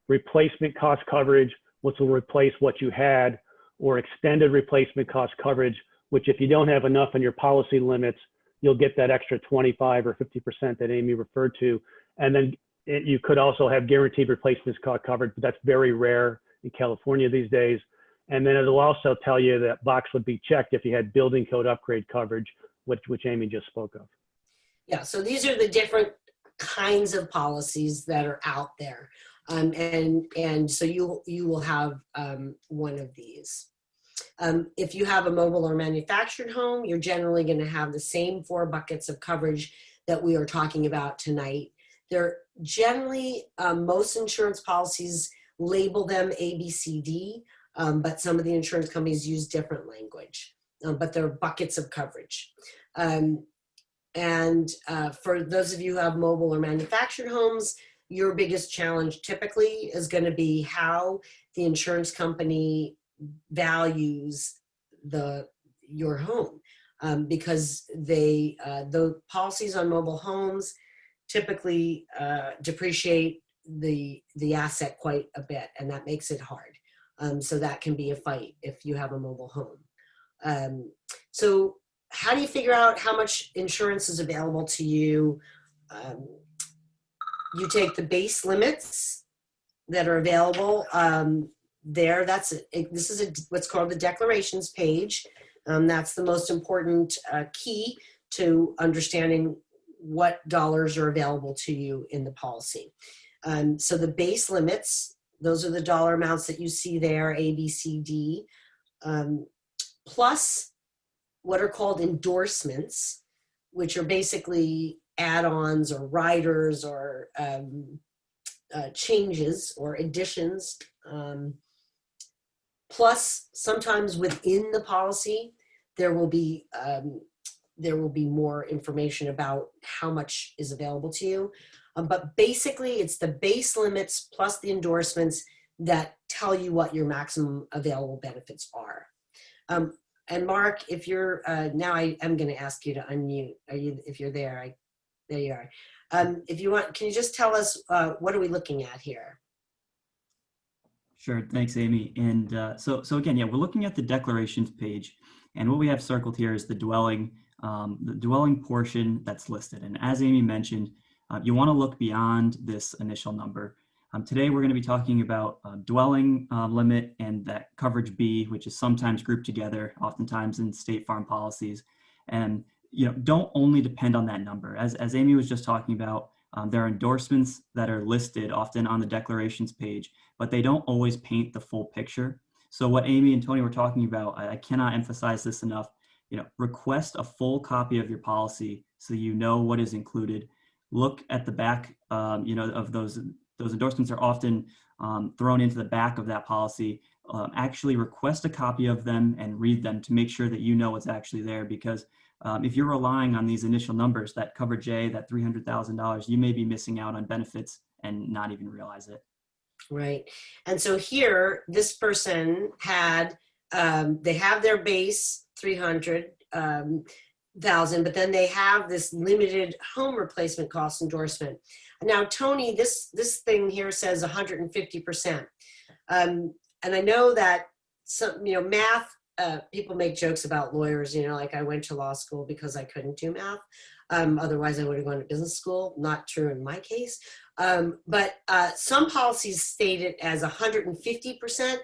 replacement cost coverage, which will replace what you had, or extended replacement cost coverage, which if you don't have enough in your policy limits, you'll get that extra 25 or 50% that Amy referred to. And then you could also have guaranteed replacement cost coverage, but that's very rare in California these days. And then it'll also tell you that box would be checked if you had building code upgrade coverage, which Amy just spoke of. Yeah, so these are the different kinds of policies that are out there. And so you will have one of these. If you have a mobile or manufactured home, you're generally going to have the same 4 buckets of coverage that we are talking about tonight. They're generally, most insurance policies label them A, B, C, D, but some of the insurance companies use different language, but they're buckets of coverage. And for those of you who have mobile or manufactured homes, your biggest challenge typically is going to be how the insurance company values your home, because the policies on mobile homes typically depreciate the asset quite a bit, and that makes it hard. So that can be a fight if you have a mobile home. So how do you figure out how much insurance is available to you? You take the base limits that are available there. This is what's called the declarations page. That's the most important key to understanding what dollars are available to you in the policy. So the base limits, those are the dollar amounts that you see there, A, B, C, D, plus what are called endorsements, which are basically add-ons or riders or changes or additions. Plus, sometimes within the policy, there will be more information about how much is available to you. But basically, it's the base limits plus the endorsements that tell you what your maximum available benefits are. And Mark, if you're, now I'm going to ask you to unmute. If you're there, there you are. If you want, can you just tell us what are we looking at here? Sure, thanks, Amy. And so again, yeah, we're looking at the declarations page, and what we have circled here is the dwelling portion that's listed. And as Amy mentioned, you want to look beyond this initial number. Today, we're going to be talking about dwelling limit and that coverage B, which is sometimes grouped together, oftentimes in state farm policies. And don't only depend on that number. As Amy was just talking about, there are endorsements that are listed often on the declarations page, but they don't always paint the full picture. So what Amy and Tony were talking about, I cannot emphasize this enough. Request a full copy of your policy so you know what is included. Look at the back, of those endorsements are often thrown into the back of that policy. Actually request a copy of them and read them to make sure that you know what's actually there, because if you're relying on these initial numbers, that coverage A, that $300,000, you may be missing out on benefits and not even realize it. Right. And so here, this person had, they have their base 300,000, but then they have this limited home replacement cost endorsement. Now, Tony, this thing here says 150%. And I know that some, math, people make jokes about lawyers, like I went to law school because I couldn't do math. Otherwise I would have gone to business school. Not true in my case. But some policies state it as 150%,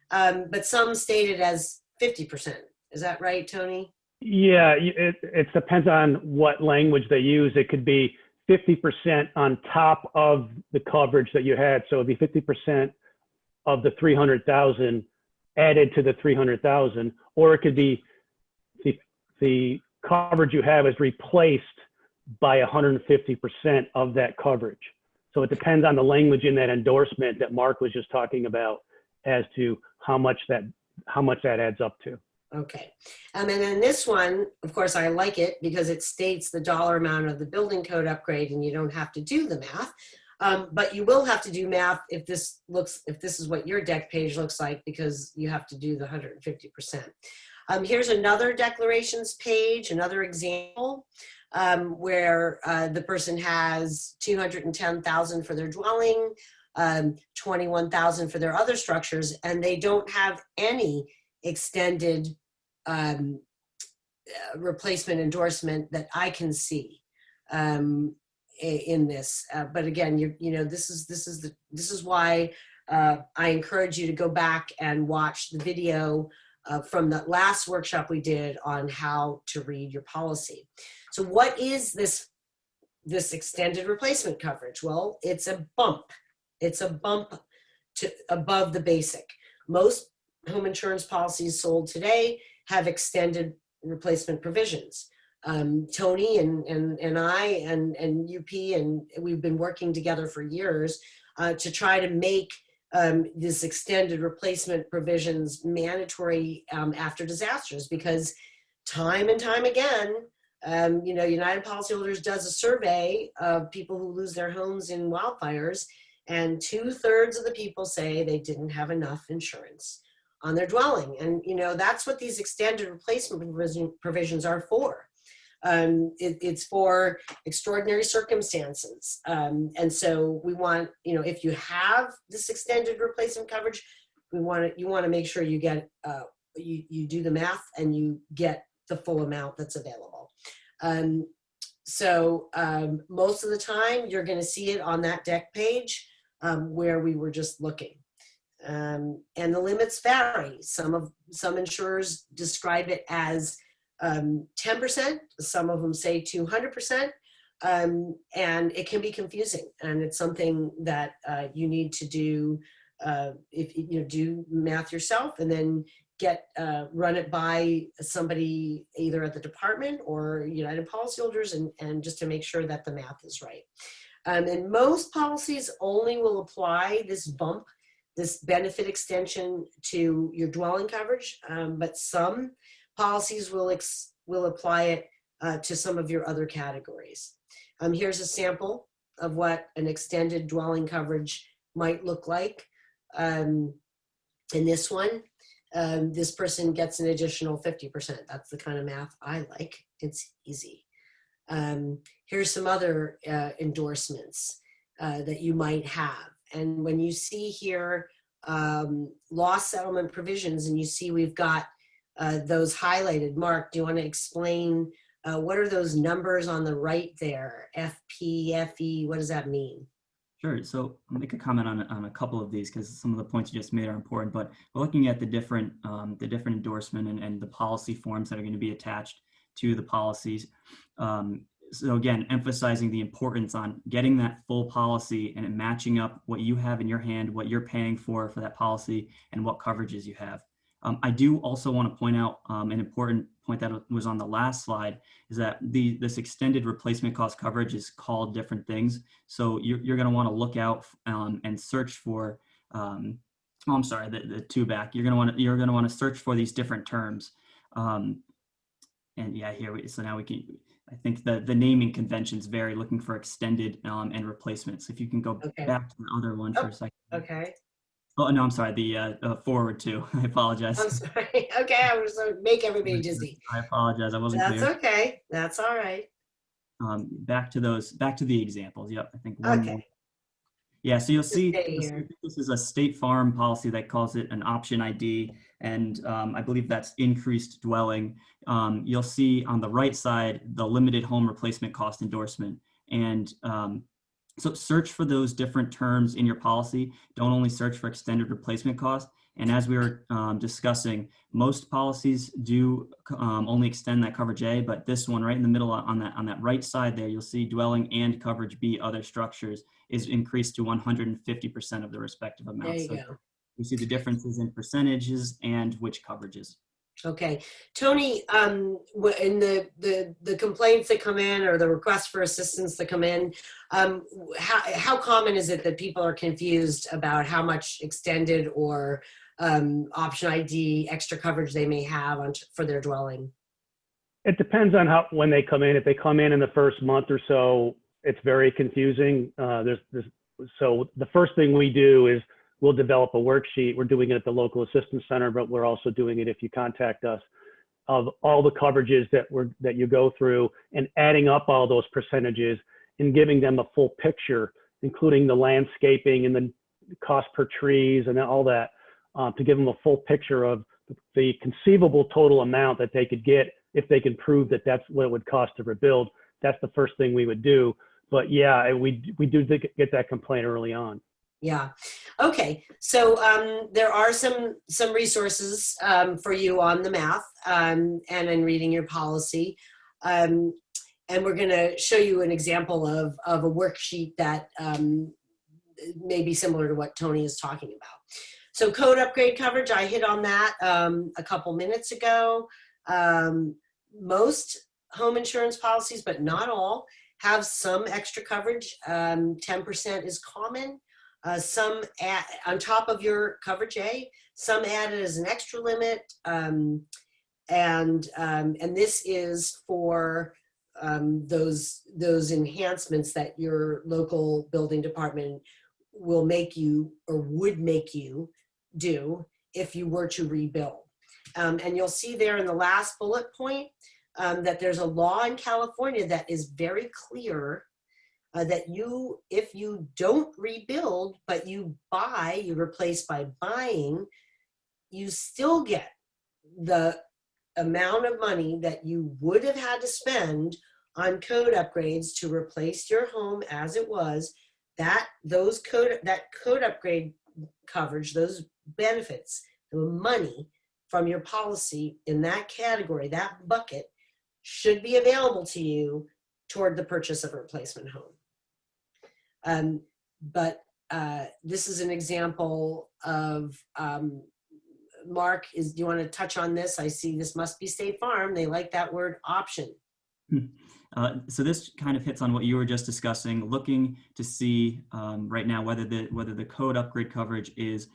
but some state it as 50%. Is that right, Tony? Yeah, it depends on what language they use. It could be 50% on top of the coverage that you had. So it'd be 50% of the 300,000 added to the 300,000, or it could be the coverage you have is replaced by 150% of that coverage. So it depends on the language in that endorsement that Mark was just talking about as to how much that adds up to. Okay. And then this one, of course, I like it because it states the dollar amount of the building code upgrade and you don't have to do the math. But you will have to do math if this is what your deck page looks like, because you have to do the 150%. Here's another declarations page, another example where the person has 210,000 for their dwelling, 21,000 for their other structures, and they don't have any extended replacement endorsement that I can see in this. But again, this is why I encourage you to go back and watch the video from the last workshop we did on how to read your policy. So what is this extended replacement coverage? Well, it's a bump. It's a bump to above the basic. Most home insurance policies sold today have extended replacement provisions. Tony and I and UP, and we've been working together for years to try to make this extended replacement provisions mandatory after disasters, because time and time again, United Policyholders does a survey of people who lose their homes in wildfires, and 2/3 of the people say they didn't have enough insurance on their dwelling. And, that's what these extended replacement provisions are for. It's for extraordinary circumstances. And so we want, if you have this extended replacement coverage, you want to make sure you get you do the math and you get the full amount that's available. Most of the time you're going to see it on that deck page where we were just looking. And the limits vary. Some insurers describe it as 10%. Some of them say 200%. And it can be confusing. And it's something that you need to do if you do math yourself, and then run it by somebody either at the department or United Policyholders, and just to make sure that the math is right. And most policies only will apply this bump, this benefit extension, to your dwelling coverage, but some policies will apply it to some of your other categories. Here's a sample of what an extended dwelling coverage might look like. In this one, this person gets an additional 50%. That's the kind of math I like. It's easy. Here's some other endorsements that you might have. And when you see here loss settlement provisions, and you see we've got those highlighted. Mark, do you want to explain what are those numbers on the right there? FP, FE, what does that mean? Sure. So I'll make a comment on a couple of these because some of the points you just made are important, but we're looking at the different endorsement and the policy forms that are going to be attached to the policies. So again, emphasizing the importance on getting that full policy and matching up what you have in your hand, what you're paying for that policy, and what coverages you have. I do also want to point out an important point that was on the last slide is that this extended replacement cost coverage is called different things. So you're going to want to look out and search for. I'm sorry, the two back. You're going to want to search for these different terms. And yeah, so now we can. I think the naming conventions vary. Looking for extended and replacements. If you can go back to the other one for a second. Okay. Oh, no, I'm sorry, the forward too. I apologize. I'm sorry. Okay, I was going to make everybody dizzy. I apologize, I wasn't clear. That's okay. That's all right. Back to the examples. Yep, I think one more. Yeah, so you'll see this is a State Farm policy that calls it an option ID, and I believe that's increased dwelling. You'll see on the right side the limited home replacement cost endorsement, and so search for those different terms in your policy. Don't only search for extended replacement cost. And as we were discussing, most policies do only extend that coverage A, but this one right in the middle on that right side there, you'll see dwelling and coverage B, other structures, is increased to 150% of the respective amounts. There you go. We see the differences in percentages and which coverages. Okay, Tony, in the complaints that come in or the requests for assistance that come in, how common is it that people are confused about how much extended or option ID extra coverage they may have for their dwelling? It depends on when they come in. If they come in the first month or so, it's very confusing. So the first thing we do is we'll develop a worksheet. We're doing it at the local assistance center, but we're also doing it if you contact us, of all the coverages that you go through and adding up all those percentages and giving them a full picture, including the landscaping and the cost per trees and all that, to give them a full picture of the conceivable total amount that they could get if they can prove that that's what it would cost to rebuild. That's the first thing we would do. But yeah, we do get that complaint early on. Yeah. Okay. So there are some resources for you on the math and in reading your policy. And we're going to show you an example of a worksheet that may be similar to what Tony is talking about. So code upgrade coverage, I hit on that a couple minutes ago. Most home insurance policies, but not all, have some extra coverage. 10% is common. Some on top of your coverage A, some added as an extra limit, and this is for those enhancements that your local building department will make you or would make you do if you were to rebuild. And you'll see there in the last bullet point that there's a law in California that is very clear. That if you don't rebuild, but you replace by buying, you still get the amount of money that you would have had to spend on code upgrades to replace your home as it was, that code upgrade coverage, those benefits, the money from your policy in that category, that bucket, should be available to you toward the purchase of a replacement home. But this is an example of, Mark, do you want to touch on this? I see this must be State Farm. They like that word option. So this kind of hits on what you were just discussing, looking to see right now whether the code upgrade coverage is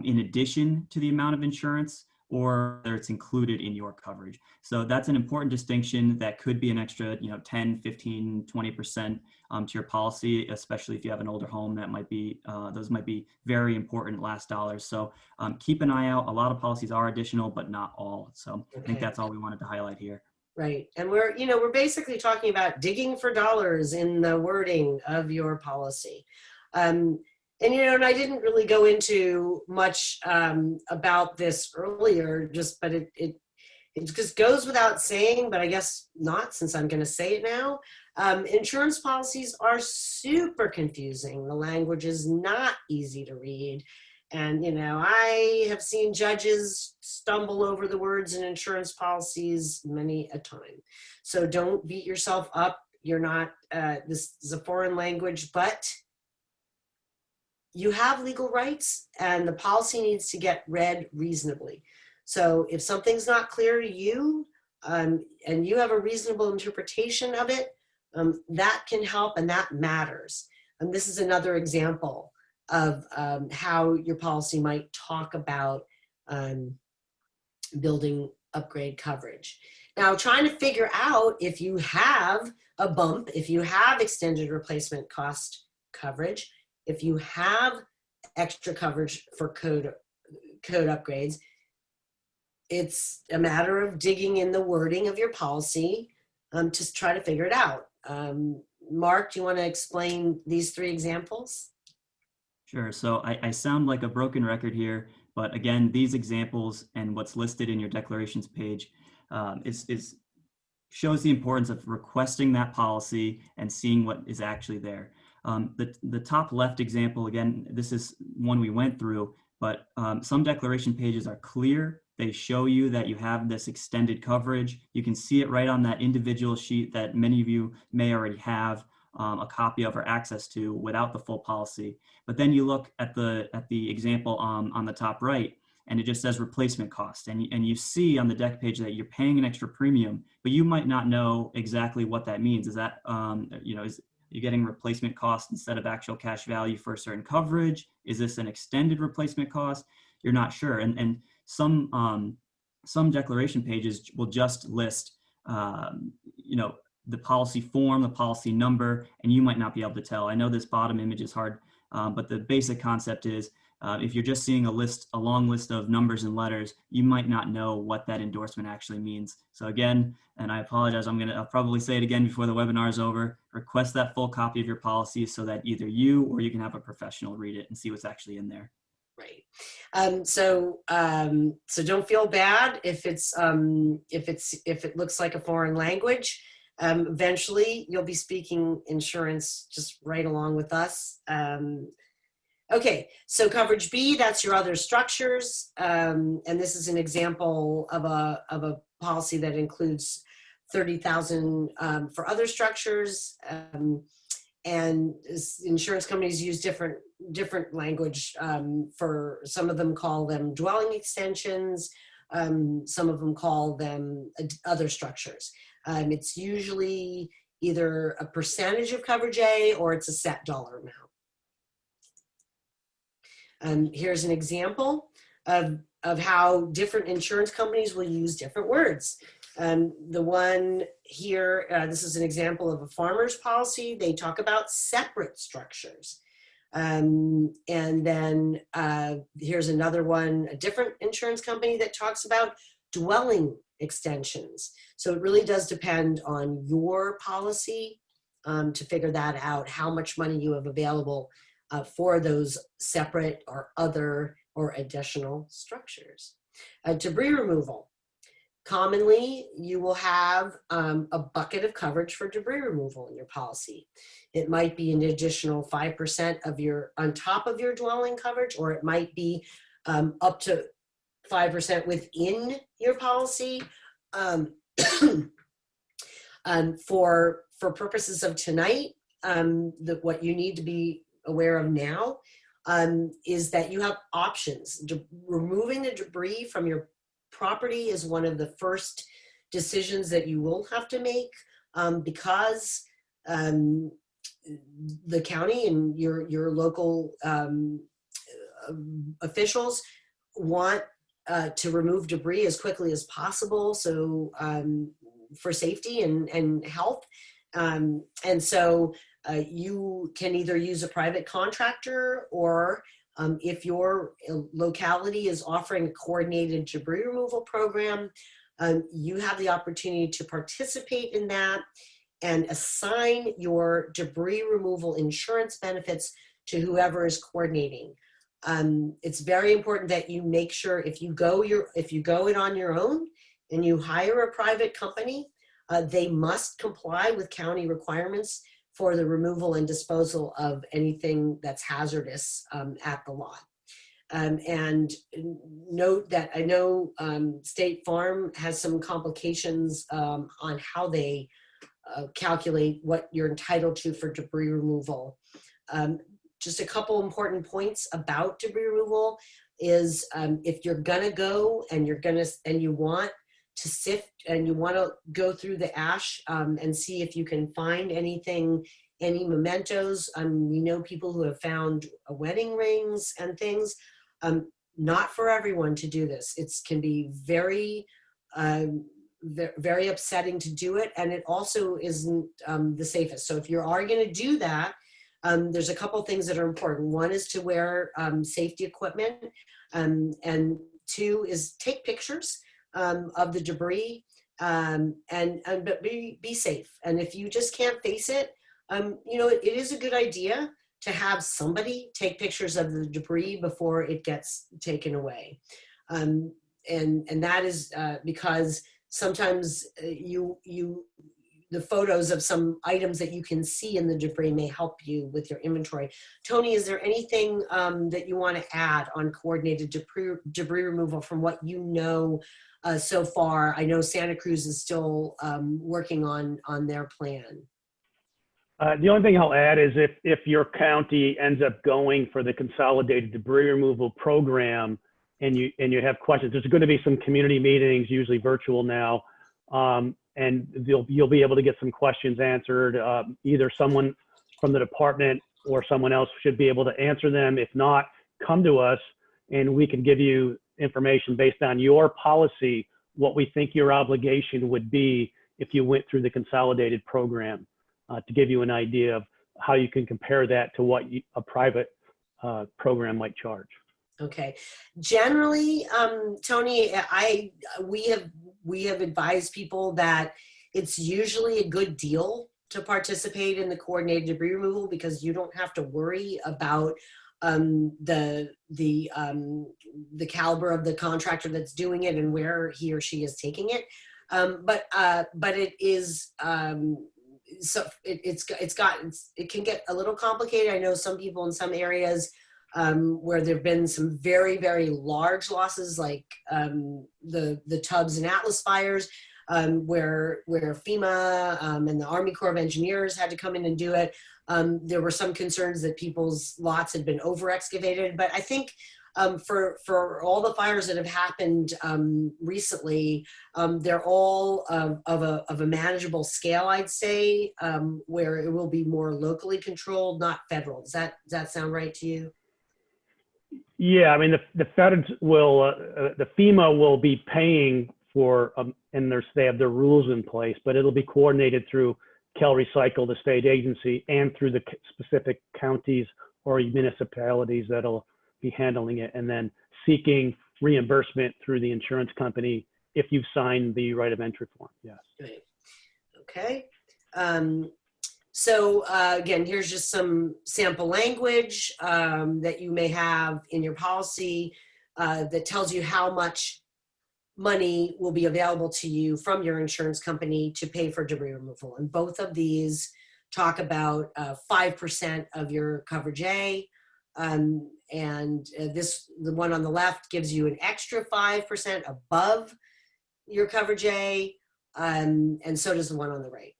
in addition to the amount of insurance or whether it's included in your coverage. So that's an important distinction that could be an extra 10, 15, 20% to your policy, especially if you have an older home. That might be, those might be very important last dollars. So keep an eye out. A lot of policies are additional, but not all. So I think that's all we wanted to highlight here. Right. And we're basically talking about digging for dollars in the wording of your policy. And I didn't really go into much about this earlier, but it just goes without saying, but I guess not, since I'm going to say it now. Insurance policies are super confusing. The language is not easy to read. And, I have seen judges stumble over the words in insurance policies many a time. So don't beat yourself up. You're not, this is a foreign language, but you have legal rights and the policy needs to get read reasonably. So if something's not clear to you and you have a reasonable interpretation of it, that can help and that matters. And this is another example of how your policy might talk about building upgrade coverage. Now, trying to figure out if you have a bump, if you have extended replacement cost coverage, if you have extra coverage for code upgrades, it's a matter of digging in the wording of your policy to try to figure it out. Mark, do you want to explain these 3 examples? Sure. So I sound like a broken record here, but again, these examples and what's listed in your declarations page shows the importance of requesting that policy and seeing what is actually there. The top left example, again, this is one we went through, but some declaration pages are clear. They show you that you have this extended coverage. You can see it right on that individual sheet that many of you may already have a copy of or access to without the full policy. But then you look at the example on the top right, and it just says replacement cost. And you see on the deck page that you're paying an extra premium, but you might not know exactly what that means. Is that, is you're getting replacement cost instead of actual cash value for a certain coverage? Is this an extended replacement cost? You're not sure. And some declaration pages will just list, the policy form, the policy number, and you might not be able to tell. I know this bottom image is hard, but the basic concept is if you're just seeing a long list of numbers and letters, you might not know what that endorsement actually means. So again, and I apologize, I'll probably say it again before the webinar is over, request that full copy of your policy so that either you or you can have a professional read it and see what's actually in there. Right. So don't feel bad if it looks like a foreign language. Eventually you'll be speaking insurance just right along with us. Okay, so coverage B, that's your other structures. And this is an example of a policy that includes 30,000 for other structures. And insurance companies use different language. For some of them call them dwelling extensions. Some of them call them other structures. It's usually either a percentage of coverage A or it's a set dollar amount. Here's an example of how different insurance companies will use different words. The one here, this is an example of a farmer's policy. They talk about separate structures. And then here's another one, a different insurance company that talks about dwelling extensions. So it really does depend on your policy to figure that out, how much money you have available for those separate or other or additional structures. Debris removal. Commonly, you will have a bucket of coverage for debris removal in your policy. It might be an additional 5% of your, on top of your dwelling coverage, or it might be up to 5% within your policy. For purposes of tonight, what you need to be aware of now is that you have options. Removing the debris from your property is one of the first decisions that you will have to make because the county and your local officials want to remove debris as quickly as possible. So for safety and health. And so you can either use a private contractor, or if your locality is offering a coordinated debris removal program, you have the opportunity to participate in that and assign your debris removal insurance benefits to whoever is coordinating. It's very important that you make sure if you go it on your own and you hire a private company, they must comply with county requirements for the removal and disposal of anything that's hazardous at the lot. And note that I know State Farm has some complications on how they calculate what you're entitled to for debris removal. Just a couple important points about debris removal is if you're gonna go and you want to sift and you want to go through the ash and see if you can find anything, any mementos. We know people who have found wedding rings and things. Not for everyone to do this. It can be very, very upsetting to do it, and it also isn't the safest. So if you are going to do that, there's a couple things that are important. One is to wear safety equipment, and two is take pictures of the debris, but be safe. And if you just can't face it, it is a good idea to have somebody take pictures of the debris before it gets taken away. And that is because sometimes the photos of some items that you can see in the debris may help you with your inventory. Tony, is there anything that you want to add on coordinated debris removal from what you know so far? I know Santa Cruz is still working on their plan. The only thing I'll add is if your county ends up going for the consolidated debris removal program and you have questions, there's going to be some community meetings, usually virtual now, and you'll be able to get some questions answered. Either someone from the department or someone else should be able to answer them. If not, come to us and we can give you information based on your policy, what we think your obligation would be if you went through the consolidated program, to give you an idea of how you can compare that to what a private program might charge. Okay. Generally, Tony, we have advised people that it's usually a good deal to participate in the coordinated debris removal because you don't have to worry about the caliber of the contractor that's doing it and where he or she is taking it. But it is so it can get a little complicated. I know some people in some areas where there've been some very, very large losses, like the Tubbs and Atlas fires, where FEMA and the Army Corps of Engineers had to come in and do it. There were some concerns that people's lots had been over excavated, but I think for all the fires that have happened recently, they're all of a manageable scale, I'd say, where it will be more locally controlled, not federal. Does that sound right to you? Yeah, I mean, the feds will, the FEMA will be paying for, and they have their rules in place, but it'll be coordinated through Cal Recycle, the state agency, and through the specific counties or municipalities that'll be handling it, and then seeking reimbursement through the insurance company if you've signed the right of entry form. Yes. Right. Okay. So again, here's just some sample language that you may have in your policy that tells you how much money will be available to you from your insurance company to pay for debris removal. And both of these talk about 5% of your coverage A. The one on the left gives you an extra 5% above your coverage A. And so does the one on the right.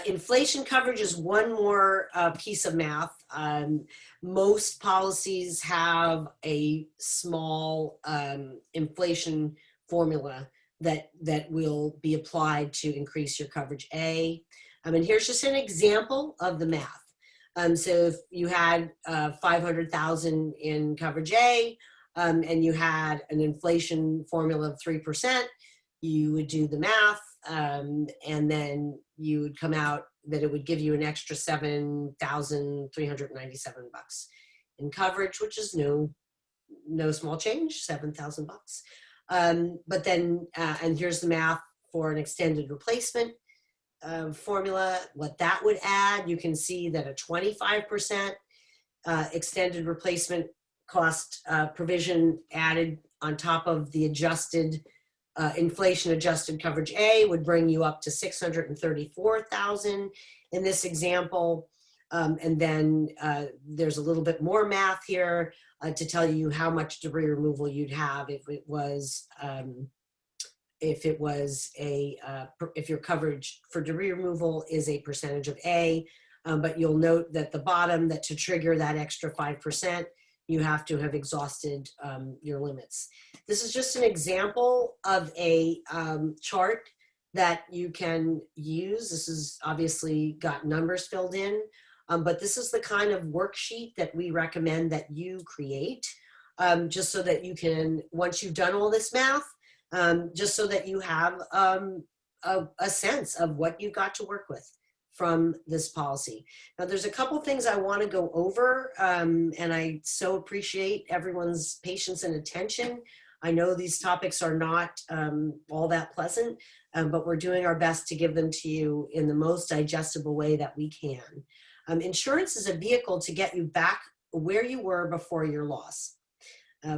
Inflation coverage is one more piece of math. Most policies have a small inflation formula that will be applied to increase your coverage A. And here's just an example of the math. So if you had 500,000 in coverage A and you had an inflation formula of 3%, you would do the math. And then you would come out that it would give you an extra $7,397 in coverage, which is no small change, $7,000. But then, and here's the math for an extended replacement formula, what that would add. You can see that a 25% extended replacement cost provision added on top of the adjusted inflation adjusted coverage A would bring you up to $634,000 in this example. And then there's a little bit more math here to tell you how much debris removal you'd have if your coverage for debris removal is a percentage of A. But you'll note that the bottom, that to trigger that extra 5%, you have to have exhausted your limits. This is just an example of a chart that you can use. This is obviously got numbers filled in, but this is the kind of worksheet that we recommend that you create, just so that you can, once you've done all this math, just so that you have a sense of what you've got to work with from this policy. Now, there's a couple things I want to go over, and I so appreciate everyone's patience and attention. I know these topics are not all that pleasant, but we're doing our best to give them to you in the most digestible way that we can. Insurance is a vehicle to get you back where you were before your loss,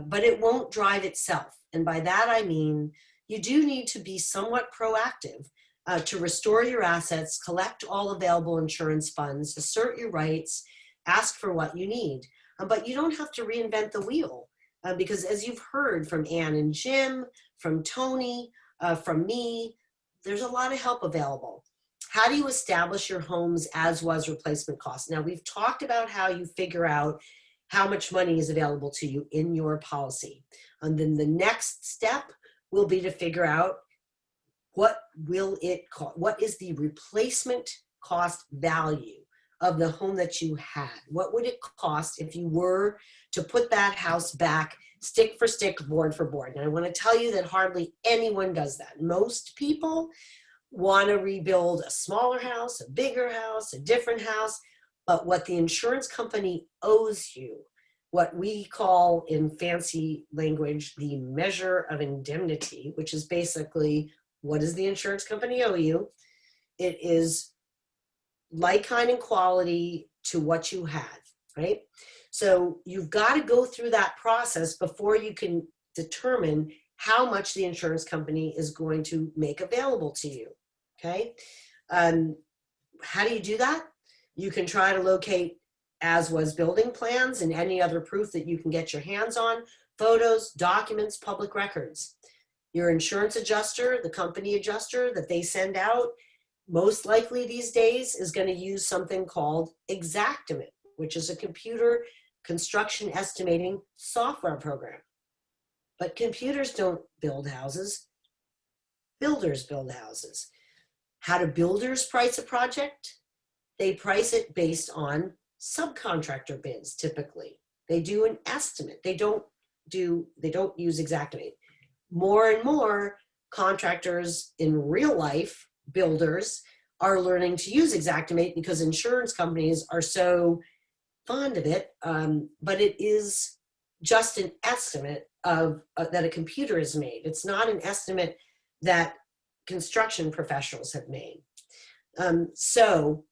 but it won't drive itself. And by that, I mean, you do need to be somewhat proactive to restore your assets, collect all available insurance funds, assert your rights, ask for what you need. But you don't have to reinvent the wheel because, as you've heard from Ann and Jim, from Tony, from me, there's a lot of help available. How do you establish your home's as-was replacement cost? Now, we've talked about how you figure out how much money is available to you in your policy. And then the next step will be to figure out what will it cost? What is the replacement cost value of the home that you had? What would it cost if you were to put that house back stick for stick, board for board? And I want to tell you that hardly anyone does that. Most people want to rebuild a smaller house, a bigger house, a different house. But what the insurance company owes you, what we call in fancy language, the measure of indemnity, which is basically, what does the insurance company owe you? It is like, kind, and quality to what you had, right? So you've got to go through that process before you can determine how much the insurance company is going to make available to you, okay? How do you do that? You can try to locate as-was building plans and any other proof that you can get your hands on, photos, documents, public records. Your insurance adjuster, the company adjuster that they send out, most likely these days is going to use something called Xactimate, which is a computer construction estimating software program. But computers don't build houses. Builders build houses. How do builders price a project? They price it based on subcontractor bids, typically. They do an estimate. They don't use Xactimate. More and more contractors in real life, builders, are learning to use Xactimate because insurance companies are so fond of it, but it is just an estimate of that a computer has made. It's not an estimate that construction professionals have made. So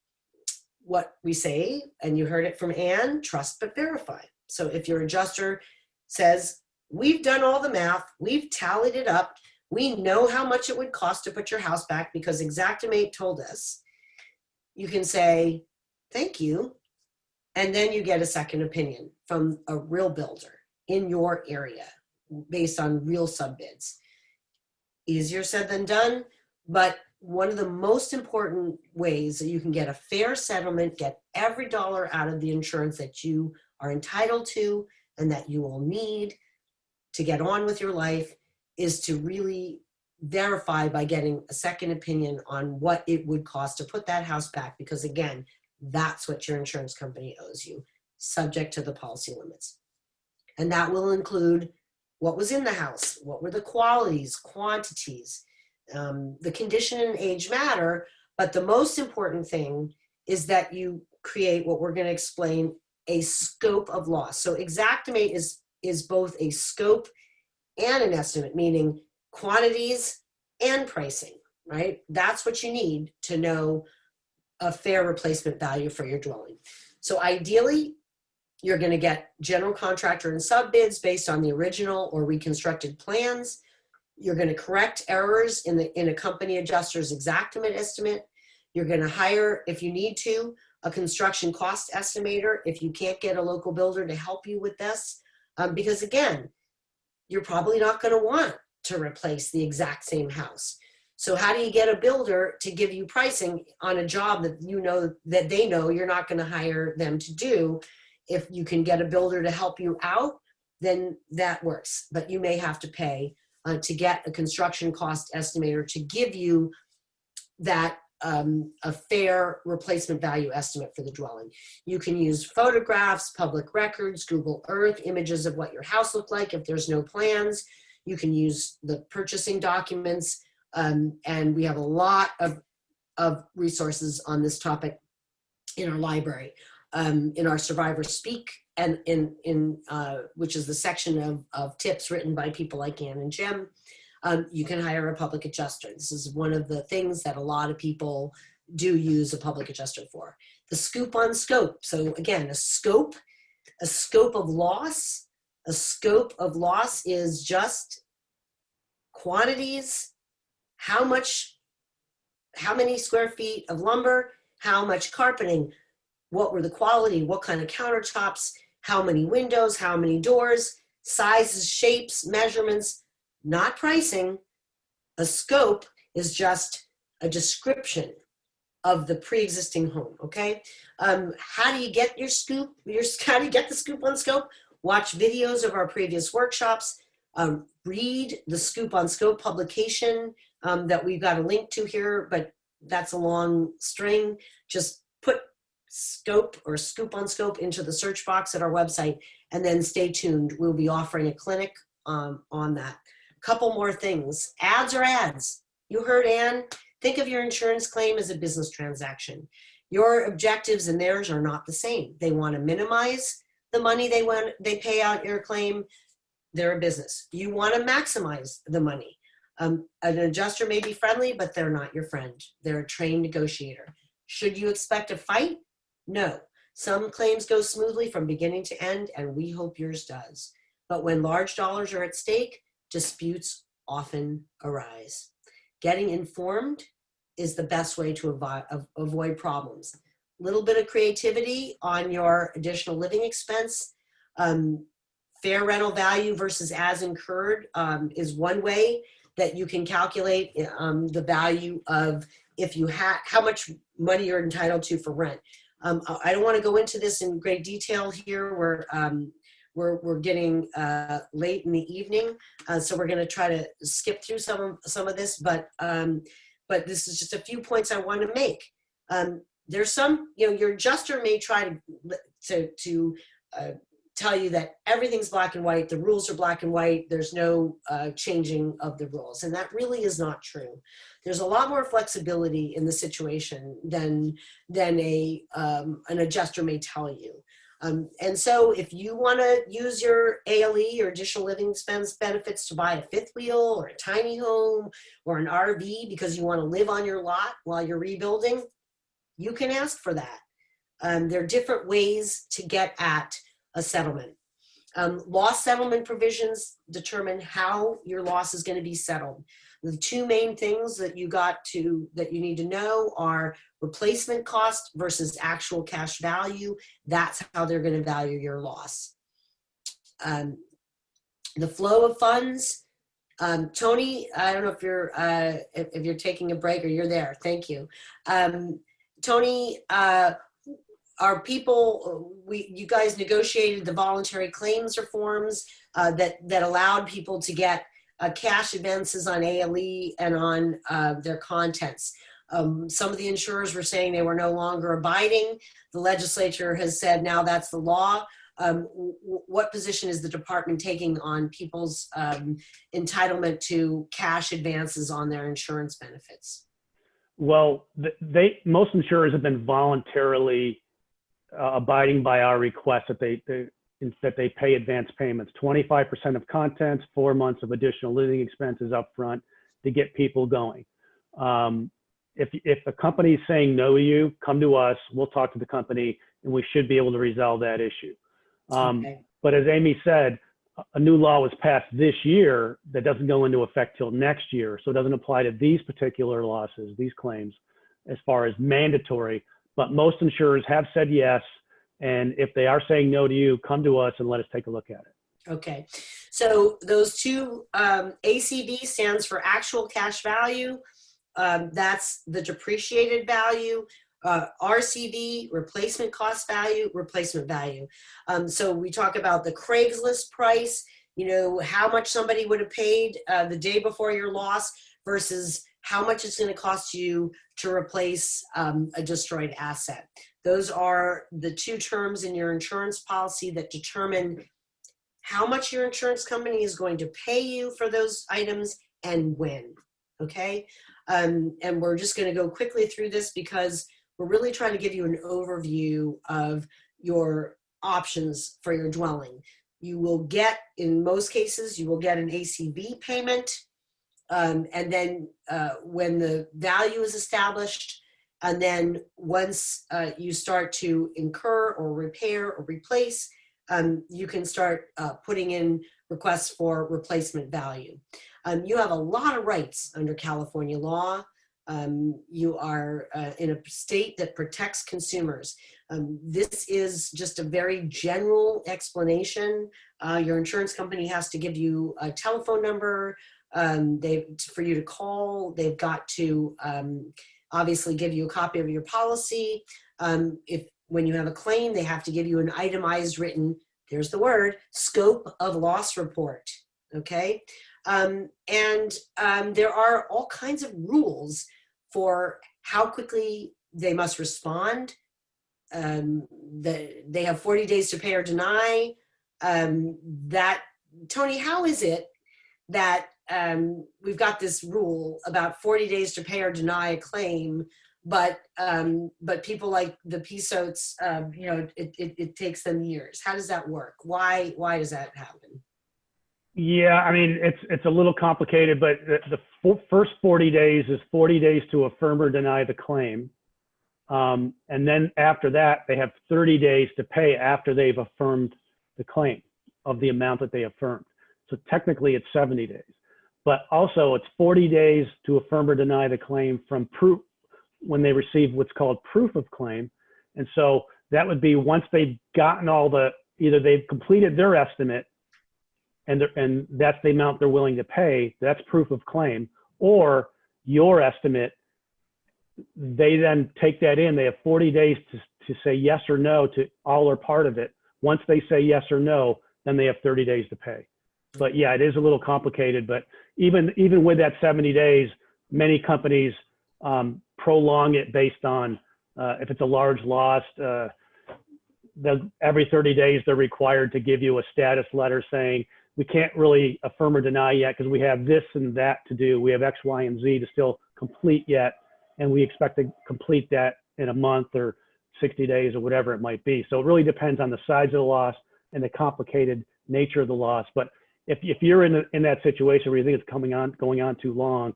what we say, and you heard it from Ann, trust but verify. So if your adjuster says, we've done all the math, we've tallied it up, we know how much it would cost to put your house back because Xactimate told us, you can say, thank you, and then you get a second opinion from a real builder in your area based on real subbids. Easier said than done, but one of the most important ways that you can get a fair settlement, get every dollar out of the insurance that you are entitled to and that you will need to get on with your life, is to really verify by getting a second opinion on what it would cost to put that house back. Because again, that's what your insurance company owes you, subject to the policy limits. And that will include what was in the house, what were the qualities, quantities, the condition and age matter. But the most important thing is that you create what we're going to explain, a scope of loss. So Xactimate is both a scope and an estimate, meaning quantities and pricing, right? That's what you need to know a fair replacement value for your dwelling. So ideally, you're going to get general contractor and sub bids based on the original or reconstructed plans. You're going to correct errors in a company adjuster's Xactimate estimate. You're going to hire, if you need to, a construction cost estimator if you can't get a local builder to help you with this. Because again, you're probably not going to want to replace the exact same house. So how do you get a builder to give you pricing on a job that you know that they know you're not going to hire them to do? If you can get a builder to help you out, then that works. But you may have to pay to get a construction cost estimator to give you that a fair replacement value estimate for the dwelling. You can use photographs, public records, Google Earth, images of what your house looked like if there's no plans. You can use the purchasing documents, and we have a lot of resources on this topic in our library, in our Survivor Speak, and in which is the section of tips written by people like Ann and Jim. You can hire a public adjuster. This is one of the things that a lot of people do use a public adjuster for. The scoop on scope. So again, a scope of loss. A scope of loss is just quantities, how many square feet of lumber, how much carpeting, what were the quality, what kind of countertops, how many windows, how many doors, sizes, shapes, measurements, not pricing. A scope is just a description of the pre-existing home, okay? How do you get your scoop? How do you get the scoop on scope? Watch videos of our previous workshops. Read the Scoop on Scope publication that we've got a link to here, but that's a long string. Just put scope or Scoop on Scope into the search box at our website, and then stay tuned. We'll be offering a clinic on that. Couple more things. Ads are ads. You heard Ann. Think of your insurance claim as a business transaction. Your objectives and theirs are not the same. They want to minimize the money they pay out your claim. They're a business. You want to maximize the money. An adjuster may be friendly, but they're not your friend. They're a trained negotiator. Should you expect a fight? No. Some claims go smoothly from beginning to end, and we hope yours does. But when large dollars are at stake, disputes often arise. Getting informed is the best way to avoid problems. Little bit of creativity on your additional living expense. Fair rental value versus as incurred is one way that you can calculate the value of how much money you're entitled to for rent. I don't want to go into this in great detail here. We're getting late in the evening, so we're going to try to skip through some of this. But this is just a few points I want to make. There's some, your adjuster may try to tell you that everything's black and white, the rules are black and white, there's no changing of the rules. And that really is not true. There's a lot more flexibility in the situation than an adjuster may tell you. And so if you want to use your ALE or additional living expense benefits to buy a fifth wheel or a tiny home or an RV because you want to live on your lot while you're rebuilding, you can ask for that. There are different ways to get at a settlement. Loss settlement provisions determine how your loss is going to be settled. The two main things that you need to know are replacement cost versus actual cash value. That's how they're going to value your loss. The flow of funds. Tony, I don't know if you're taking a break or you're there. Thank you. Tony, our people, you guys negotiated the voluntary claims reforms that allowed people to get cash advances on ALE and on their contents. Some of the insurers were saying they were no longer abiding. The legislature has said now that's the law. What position is the department taking on people's entitlement to cash advances on their insurance benefits? Well, most insurers have been voluntarily abiding by our request that they pay advance payments, 25% of contents, 4 months of additional living expenses up front to get people going. If the company is saying no to you, come to us, we'll talk to the company, and we should be able to resolve that issue. Okay. But as Amy said, a new law was passed this year that doesn't go into effect till next year. So it doesn't apply to these particular losses, these claims, as far as mandatory. But most insurers have said yes. And if they are saying no to you, come to us and let us take a look at it. Okay. So those two, ACV stands for actual cash value. That's the depreciated value. RCV, replacement cost value, replacement value. So we talk about the Craigslist price, how much somebody would have paid the day before your loss versus how much it's going to cost you to replace a destroyed asset. Those are the two terms in your insurance policy that determine how much your insurance company is going to pay you for those items and when, okay? And we're just going to go quickly through this because we're really trying to give you an overview of your options for your dwelling. You will get, in most cases, you will get an ACV payment. And then when the value is established, and then once you start to incur or repair or replace, you can start putting in requests for replacement value. You have a lot of rights under California law. You are in a state that protects consumers. This is just a very general explanation. Your insurance company has to give you a telephone number for you to call. They've got to obviously give you a copy of your policy. When you have a claim, they have to give you an itemized written, there's the word, scope of loss report, okay? And there are all kinds of rules for how quickly they must respond. They have 40 days to pay or deny. Tony, how is it that we've got this rule about 40 days to pay or deny a claim, but people like the Pesouts, it takes them years? How does that work? Why does that happen? Yeah, I mean, it's a little complicated, but the first 40 days is 40 days to affirm or deny the claim. And then after that, they have 30 days to pay after they've affirmed the claim of the amount that they affirmed. So technically it's 70 days, but also it's 40 days to affirm or deny the claim from proof when they receive what's called proof of claim. And so that would be once they've gotten either they've completed their estimate and that's the amount they're willing to pay, that's proof of claim, or your estimate, they then take that in. They have 40 days to say yes or no to all or part of it. Once they say yes or no, then they have 30 days to pay. But yeah, it is a little complicated, but even with that 70 days, many companies prolong it based on if it's a large loss, every 30 days they're required to give you a status letter saying, we can't really affirm or deny yet because we have this and that to do. We have X, Y, and Z to still complete yet, and we expect to complete that in a month or 60 days or whatever it might be. So it really depends on the size of the loss and the complicated nature of the loss. But if you're in that situation where you think it's going on too long,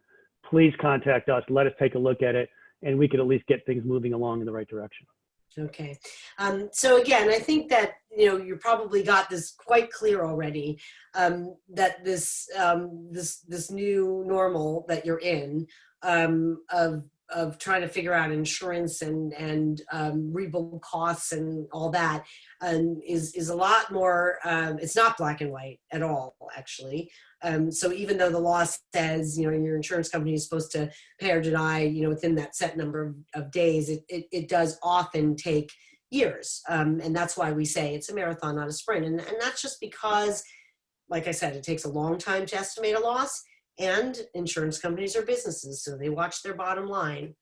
please contact us. Let us take a look at it, and we could at least get things moving along in the right direction. Okay. So again, I think that, you probably got this quite clear already, that this new normal that you're in, of trying to figure out insurance and rebuild costs and all that, is a lot more, it's not black and white at all, actually. So even though the law says, your insurance company is supposed to pay or deny, within that set number of days, it does often take years. And that's why we say it's a marathon, not a sprint. And that's just because, like I said, it takes a long time to estimate a loss, and insurance companies are businesses, so they watch their bottom line.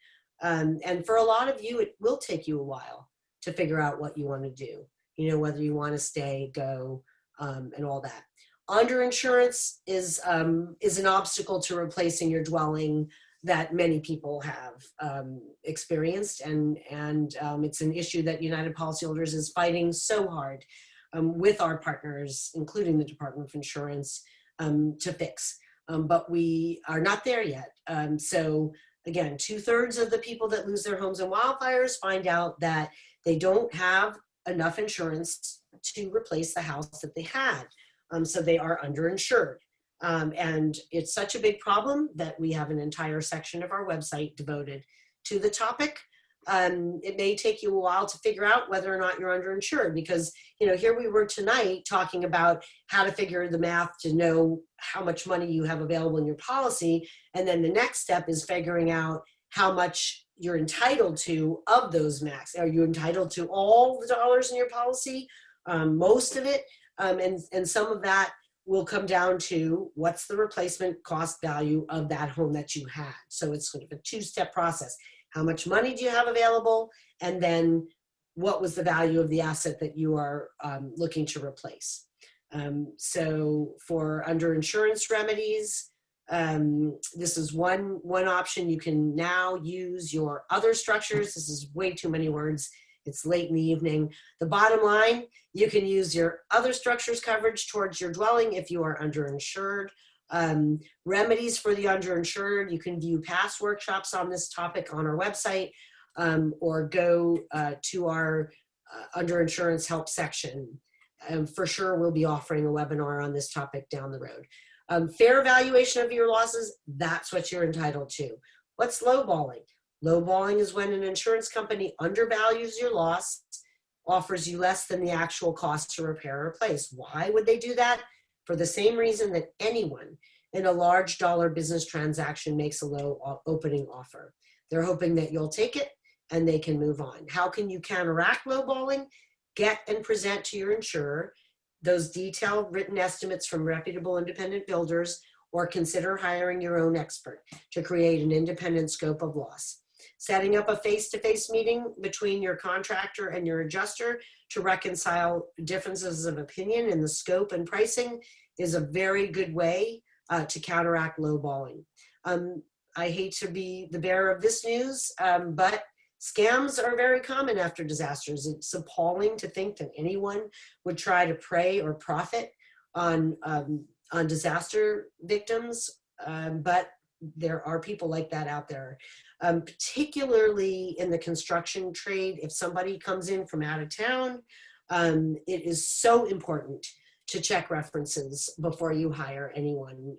And for a lot of you, it will take you a while to figure out what you want to do, whether you want to stay, go, and all that. Underinsurance is an obstacle to replacing your dwelling that many people have experienced, and it's an issue that United Policyholders is fighting so hard with our partners, including the Department of Insurance, to fix. But we are not there yet. So again, 2/3 of the people that lose their homes in wildfires find out that they don't have enough insurance to replace the house that they had. So they are underinsured. And it's such a big problem that we have an entire section of our website devoted to the topic. It may take you a while to figure out whether or not you're underinsured, because, here we were tonight talking about how to figure the math to know how much money you have available in your policy. And then the next step is figuring out how much you're entitled to of those max. Are you entitled to all the dollars in your policy? Most of it? And some of that will come down to what's the replacement cost value of that home that you had. So it's sort of a two-step process. How much money do you have available? And then what was the value of the asset that you are looking to replace? So for underinsurance remedies, this is one option. You can now use your other structures. This is way too many words. It's late in the evening. The bottom line, you can use your other structures coverage towards your dwelling if you are underinsured. Remedies for the underinsured, you can view past workshops on this topic on our website, or go to our underinsurance help section. For sure, we'll be offering a webinar on this topic down the road. Fair evaluation of your losses, that's what you're entitled to. What's lowballing? Lowballing is when an insurance company undervalues your loss, offers you less than the actual cost to repair or replace. Why would they do that? For the same reason that anyone in a large dollar business transaction makes a low opening offer. They're hoping that you'll take it and they can move on. How can you counteract lowballing? Get and present to your insurer those detailed written estimates from reputable independent builders, or consider hiring your own expert to create an independent scope of loss. Setting up a face-to-face meeting between your contractor and your adjuster to reconcile differences of opinion in the scope and pricing is a very good way to counteract lowballing. I hate to be the bearer of this news, but scams are very common after disasters. It's appalling to think that anyone would try to prey or profit on disaster victims, but there are people like that out there. Particularly in the construction trade, if somebody comes in from out of town, it is so important to check references before you hire anyone,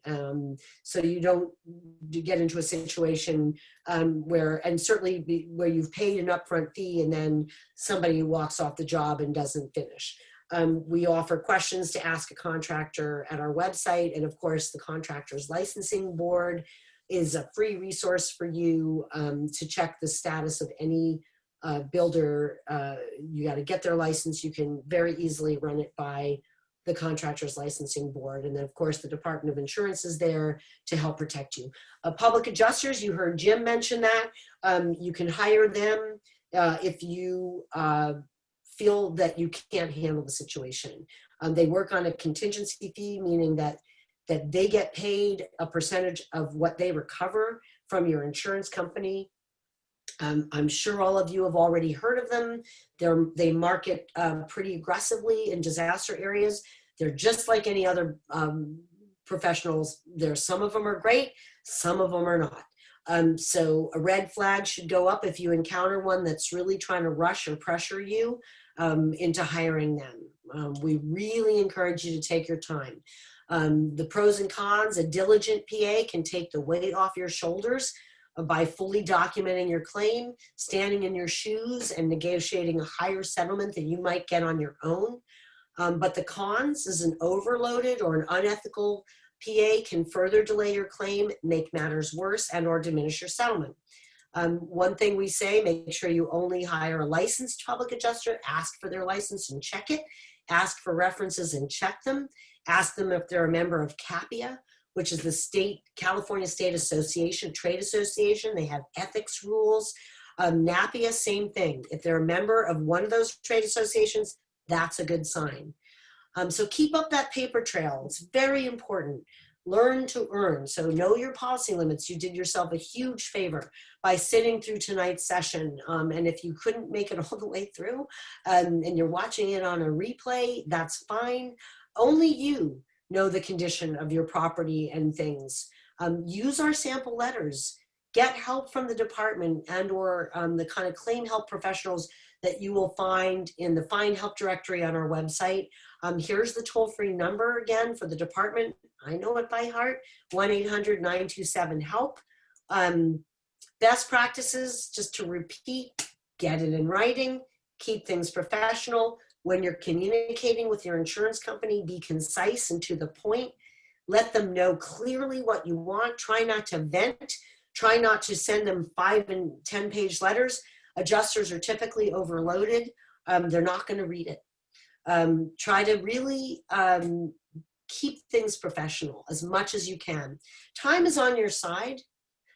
so you don't get into a situation where you've paid an upfront fee and then somebody walks off the job and doesn't finish. We offer questions to ask a contractor at our website, and of course the Contractors Licensing Board is a free resource for you to check the status of any builder. You got to get their license. You can very easily run it by the Contractors Licensing Board. And then of course the Department of Insurance is there to help protect you. Public adjusters, you heard Jim mention that. You can hire them if you feel that you can't handle the situation. They work on a contingency fee, meaning that they get paid a percentage of what they recover from your insurance company. I'm sure all of you have already heard of them. They market pretty aggressively in disaster areas. They're just like any other professionals. Some of them are great, some of them are not. So a red flag should go up if you encounter one that's really trying to rush or pressure you into hiring them. We really encourage you to take your time. The pros and cons: a diligent PA can take the weight off your shoulders by fully documenting your claim, standing in your shoes, and negotiating a higher settlement than you might get on your own. But the cons is an overloaded or an unethical PA can further delay your claim, make matters worse, and or diminish your settlement. One thing we say: make sure you only hire a licensed public adjuster. Ask for their license and check it. Ask for references and check them. Ask them if they're a member of CAPIA, which is the California State Association, Trade Association. They have ethics rules. NAPIA, same thing. If they're a member of one of those trade associations, that's a good sign. So keep up that paper trail. It's very important. Learn to earn. So know your policy limits. You did yourself a huge favor by sitting through tonight's session. And if you couldn't make it all the way through and you're watching it on a replay, that's fine. Only you know the condition of your property and things. Use our sample letters. Get help from the department and or the kind of claim help professionals that you will find in the Find Help directory on our website. Here's the toll-free number again for the department. I know it by heart: 1-800-927-HELP. Best practices, just to repeat: get it in writing, keep things professional. When you're communicating with your insurance company, be concise and to the point. Let them know clearly what you want. Try not to vent. Try not to send them 5 and 10-page letters. Adjusters are typically overloaded. They're not going to read it. Try to really keep things professional as much as you can. Time is on your side.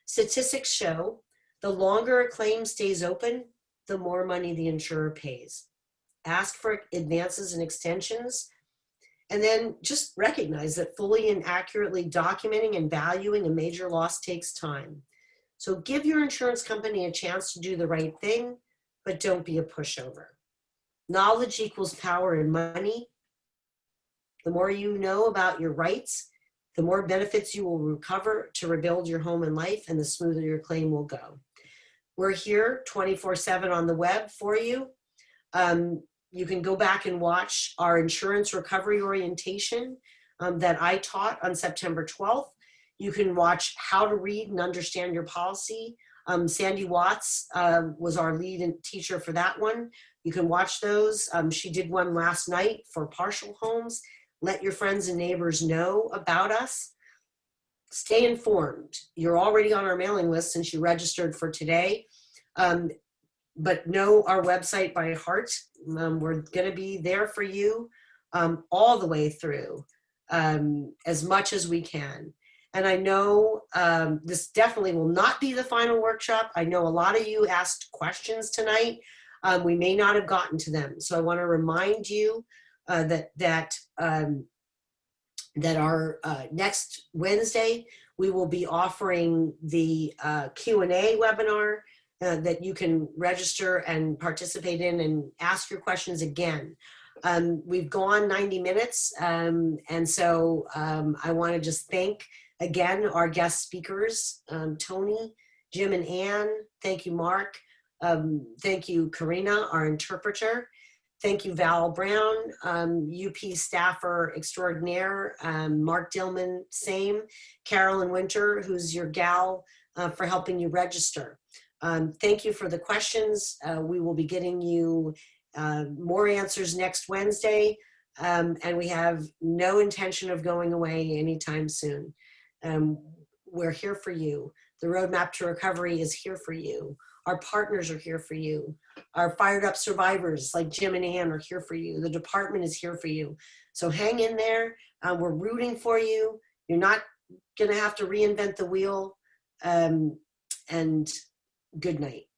Statistics show the longer a claim stays open, the more money the insurer pays. Ask for advances and extensions, and then just recognize that fully and accurately documenting and valuing a major loss takes time. So give your insurance company a chance to do the right thing, but don't be a pushover. Knowledge equals power and money. The more you know about your rights, the more benefits you will recover to rebuild your home and life, and the smoother your claim will go. We're here 24/7 on the web for you. You can go back and watch our insurance recovery orientation that I taught on September 12th. You can watch how to read and understand your policy. Sandy Watts was our lead teacher for that one. You can watch those. She did one last night for partial homes. Let your friends and neighbors know about us. Stay informed. You're already on our mailing list since you registered for today. But know our website by heart. We're going to be there for you all the way through, as much as we can. And I know this definitely will not be the final workshop. I know a lot of you asked questions tonight. We may not have gotten to them. So I want to remind you that our next Wednesday, we will be offering the Q&A webinar that you can register and participate in and ask your questions again. We've gone 90 minutes, and so I want to just thank again our guest speakers, Tony, Jim, and Ann. Thank you, Mark. Thank you, Karina, our interpreter. Thank you, Val Brown, UP staffer extraordinaire, Mark Dillman, same, Carolyn Winter, who's your gal for helping you register. Thank you for the questions. We will be getting you more answers next Wednesday, and we have no intention of going away anytime soon. We're here for you. The roadmap to recovery is here for you. Our partners are here for you. Our fired up survivors like Jim and Ann are here for you. The department is here for you. So hang in there. We're rooting for you. You're not going to have to reinvent the wheel. And good night.